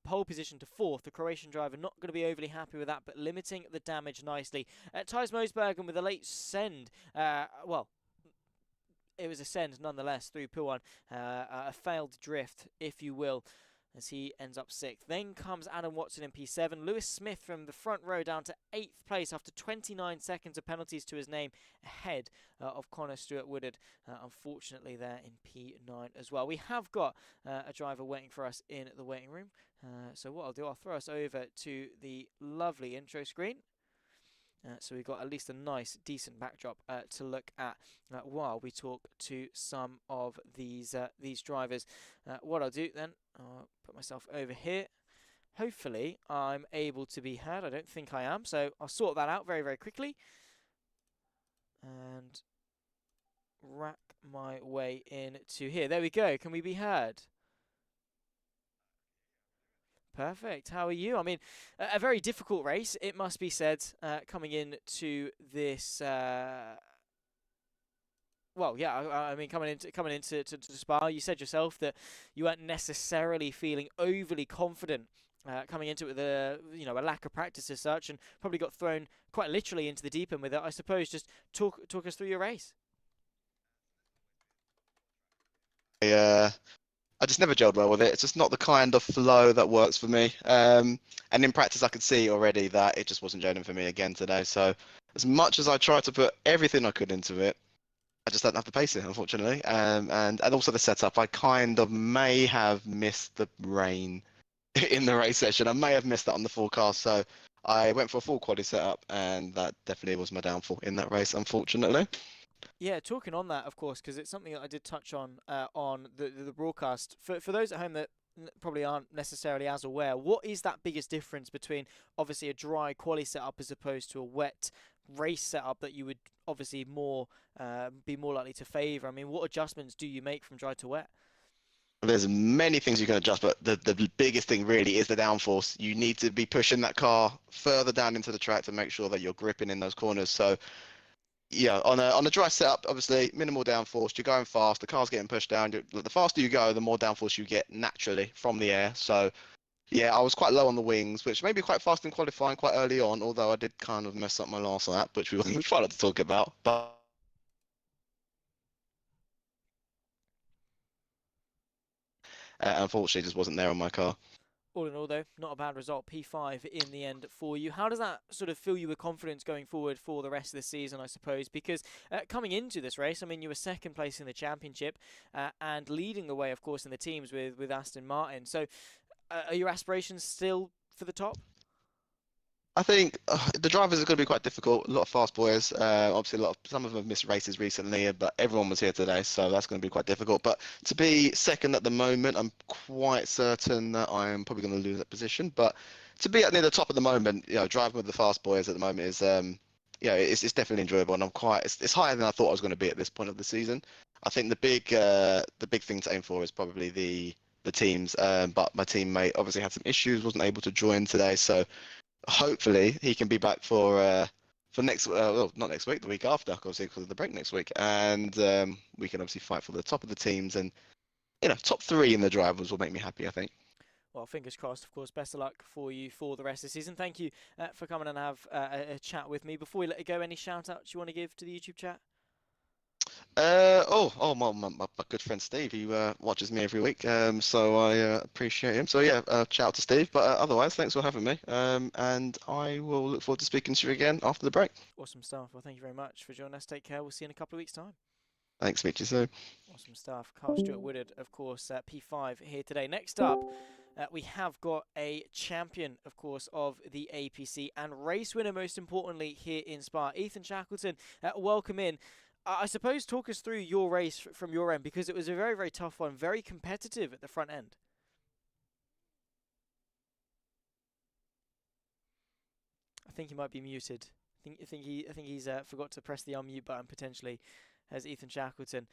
pole position to 4th. The Croatian driver not going to be overly happy with that, but limiting the damage nicely. Thijs Moosbergen with a late send. Well, it was a send nonetheless through Puon. A failed drift, if you will, as he ends up 6th. Then comes Adam Watson in P7. Lewis Smith from the front row down to 8th place after 29 seconds of penalties to his name, ahead of Connor Stewart Woodard, unfortunately there in P9 as well. We have got a driver waiting for us in the waiting room. So what I'll do, I'll throw us over to the lovely intro screen. So we've got at least a nice, decent backdrop to look at while we talk to some of these drivers. What I'll do then, I'll put myself over here. Hopefully I'm able to be heard. I don't think I am, so I'll sort that out very, very quickly. And rack my way into here. There we go. Can we be heard? Perfect. How are you? I mean, a very difficult race, it must be said, coming into this. Well, yeah. I mean, coming into Spa, you said yourself that you weren't necessarily feeling overly confident coming into it with a lack of practice as such, and probably got thrown quite literally into the deep end with it. I suppose just talk us through your race. I just never gelled well with it. It's just not the kind of flow that works for me. And in practice, I could see already that it just wasn't gelling for me again today. So as much as I tried to put everything I could into it, I just don't have the pace here, unfortunately. And also the setup. I kind of may have missed the rain in the race session. I may have missed that on the forecast. So I went for a full quality setup, and that definitely was my downfall in that race, unfortunately. Yeah, talking on that, of course, because it's something that I did touch on the broadcast. For those at home that probably aren't necessarily as aware, what is that biggest difference between obviously a dry quali setup as opposed to a wet race setup that you would obviously be more likely to favour? I mean, what adjustments do you make from dry to wet? There's many things you can adjust, but the biggest thing really is the downforce. You need to be pushing that car further down into the track to make sure that you're gripping in those corners. So yeah, on a dry setup, obviously minimal downforce. You're going fast. The car's getting pushed down. The faster you go, the more downforce you get naturally from the air. So yeah, I was quite low on the wings, which may be quite fast in qualifying quite early on. Although I did kind of mess up my last lap, which we try not to talk about. But unfortunately, just wasn't there on my car. All in all, though, not a bad result. P5 in the end for you. How does that sort of fill you with confidence going forward for the rest of the season, I suppose? Because coming into this race, I mean, you were second place in the championship and leading the way, of course, in the teams with Aston Martin. So are your aspirations still for the top? I think the drivers are going to be quite difficult. A lot of fast boys. Obviously, some of them have missed races recently, but everyone was here today, so that's going to be quite difficult. But to be second at the moment, I'm quite certain that I am probably going to lose that position. But to be near the top at the moment, driving with the fast boys at the moment is, it's definitely enjoyable, and it's higher than I thought I was going to be at this point of the season. I think the big thing to aim for is probably the teams. But my teammate obviously had some issues, wasn't able to join today, so. Hopefully he can be back for next well, not next week, the week after, obviously because of the break next week, and we can obviously fight for the top of the teams, and top 3 in the drivers will make me happy, I think. Well, fingers crossed, of course. Best of luck for you for the rest of the season. Thank you for coming and have a chat with me. Before we let you go, any shout outs you want to give to the YouTube chat? My good friend Steve, he watches me every week, so I appreciate him. So yeah, shout out to Steve. But otherwise, thanks for having me, and I will look forward to speaking to you again after the break. Awesome stuff. Well, thank you very much for joining us. Take care. We'll see you in a couple of weeks' time. Thanks, meet you soon. Awesome stuff. Carl Stewart Woodard, of course, P5 here today. Next up, we have got a champion, of course, of the APC and race winner, most importantly, here in Spa. Ethan Shackleton, welcome in. I suppose talk us through your race from your end, because it was a very, very tough one, very competitive at the front end. I think he might be muted. I think he's forgot to press the unmute button potentially, as Ethan Shackleton.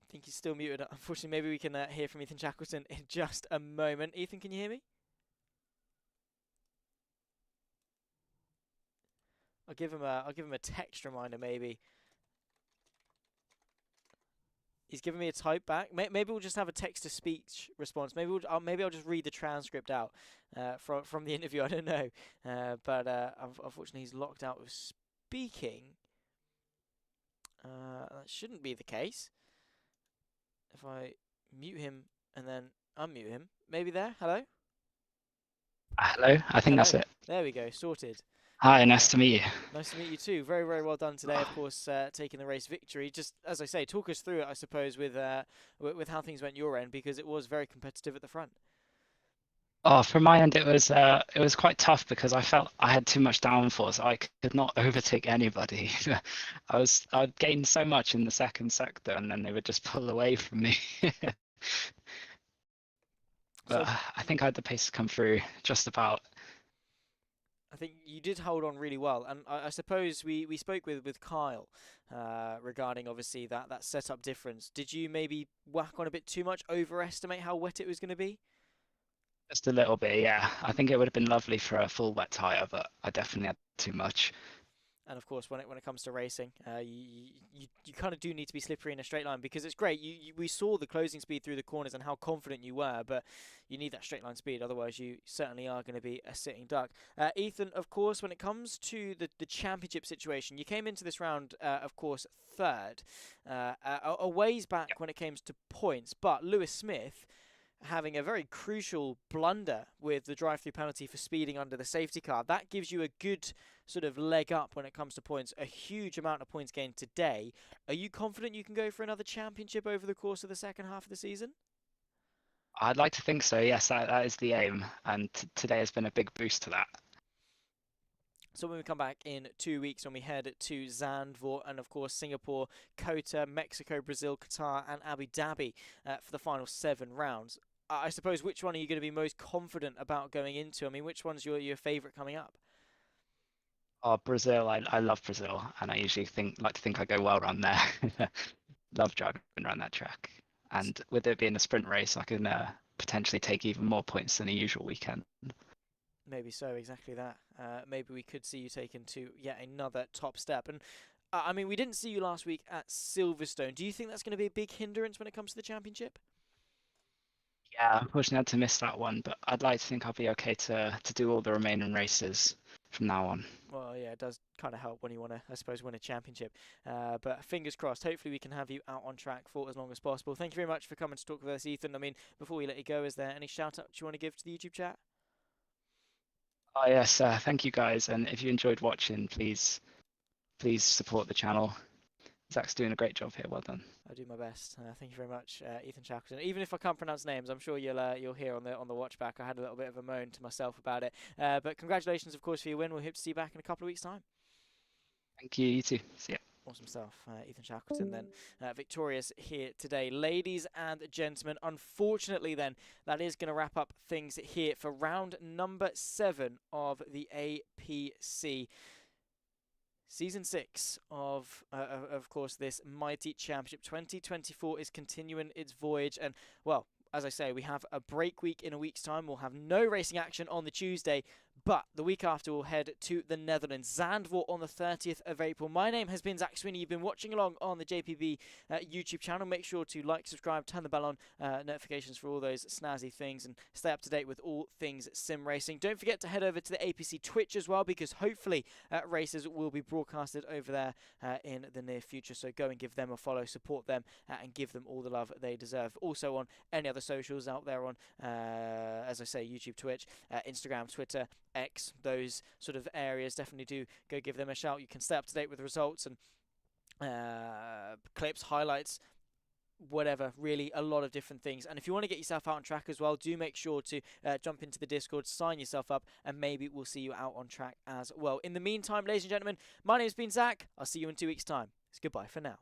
I think he's still muted. Unfortunately, maybe we can hear from Ethan Shackleton in just a moment. Ethan, can you hear me? I'll give him a text reminder maybe. He's giving me a type back. Maybe we'll just have a text-to-speech response. Maybe I'll just read the transcript out from the interview. I don't know, but unfortunately he's locked out of speaking. That shouldn't be the case. If I mute him and then unmute him, maybe there. Hello. Hello. I think that's it. There we go. Sorted. Hi, nice to meet you. Nice to meet you too. Very, very well done today, of course, taking the race victory. Just, as I say, talk us through it, I suppose, with how things went your end, because it was very competitive at the front. Oh, from my end, it was quite tough because I felt I had too much downforce. I could not overtake anybody. I'd gained so much in the second sector, and then they would just pull away from me. But I think I had the pace to come through just about. I think you did hold on really well, and I suppose we spoke with Kyle regarding obviously that setup difference. Did you maybe whack on a bit too much, overestimate how wet it was going to be? Just a little bit, yeah. I think it would have been lovely for a full wet tyre, but I definitely had too much. And of course, when it comes to racing, you kind of do need to be slippery in a straight line, because it's great. We saw the closing speed through the corners and how confident you were, but you need that straight line speed. Otherwise, you certainly are going to be a sitting duck. Ethan, of course, when it comes to the championship situation, you came into this round, of course, third, a ways back when it came to points. But Lewis Smith, having a very crucial blunder with the drive-through penalty for speeding under the safety car. That gives you a good sort of leg up when it comes to points, a huge amount of points gained today. Are you confident you can go for another championship over the course of the second half of the season? I'd like to think so. Yes, that is the aim, and today has been a big boost to that. So when we come back in 2 weeks, when we head to Zandvoort and of course Singapore, Kota, Mexico, Brazil, Qatar and Abu Dhabi for the final 7 rounds, I suppose which one are you going to be most confident about going into? I mean, which one's your favourite coming up? Oh, Brazil! I love Brazil, and I usually like to think I go well around there. Love driving around that track, and with it being a sprint race, I can potentially take even more points than a usual weekend. Maybe so, exactly that. Maybe we could see you taken to yet another top step. And I mean, we didn't see you last week at Silverstone. Do you think that's going to be a big hindrance when it comes to the championship? Yeah, unfortunately I had to miss that one, but I'd like to think I'll be okay to do all the remaining races from now on. Well, yeah, it does kind of help when you want to, I suppose, win a championship. But fingers crossed, hopefully we can have you out on track for as long as possible. Thank you very much for coming to talk with us, Ethan. I mean, before we let you go, is there any shout-outs you want to give to the YouTube chat? Oh yes, thank you guys, and if you enjoyed watching, please support the channel. Zach's doing a great job here. Well done. I'll do my best. Thank you very much, Ethan Shackleton. Even if I can't pronounce names, I'm sure you'll hear on the watch back. I had a little bit of a moan to myself about it. But congratulations, of course, for your win. We'll hope to see you back in a couple of weeks' time. Thank you. You too. See ya. Awesome stuff. Ethan Shackleton then victorious here today. Ladies and gentlemen, unfortunately then, that is going to wrap up things here for round number 7 of the APC Season 6 of course, this mighty championship. 2024 is continuing its voyage, and, well, as I say, we have a break week in a week's time. We'll have no racing action on the Tuesday, but the week after we'll head to the Netherlands, Zandvoort on the 30th of April. My name has been Zach Sweeney. You've been watching along on the JPB YouTube channel. Make sure to like, subscribe, turn the bell on, notifications for all those snazzy things, and stay up to date with all things sim racing. Don't forget to head over to the APC Twitch as well, because hopefully races will be broadcasted over there in the near future. So go and give them a follow, support them, and give them all the love they deserve. Also on any other socials out there on, as I say, YouTube, Twitch, Instagram, Twitter, X, those sort of areas. Definitely do go give them a shout. You can stay up to date with results and clips, highlights, whatever, really a lot of different things. And if you want to get yourself out on track as well, do make sure to jump into the Discord, sign yourself up, and maybe we'll see you out on track as well. In the meantime, ladies and gentlemen, my name's been Zach. I'll see you in 2 weeks' time. It's goodbye for now.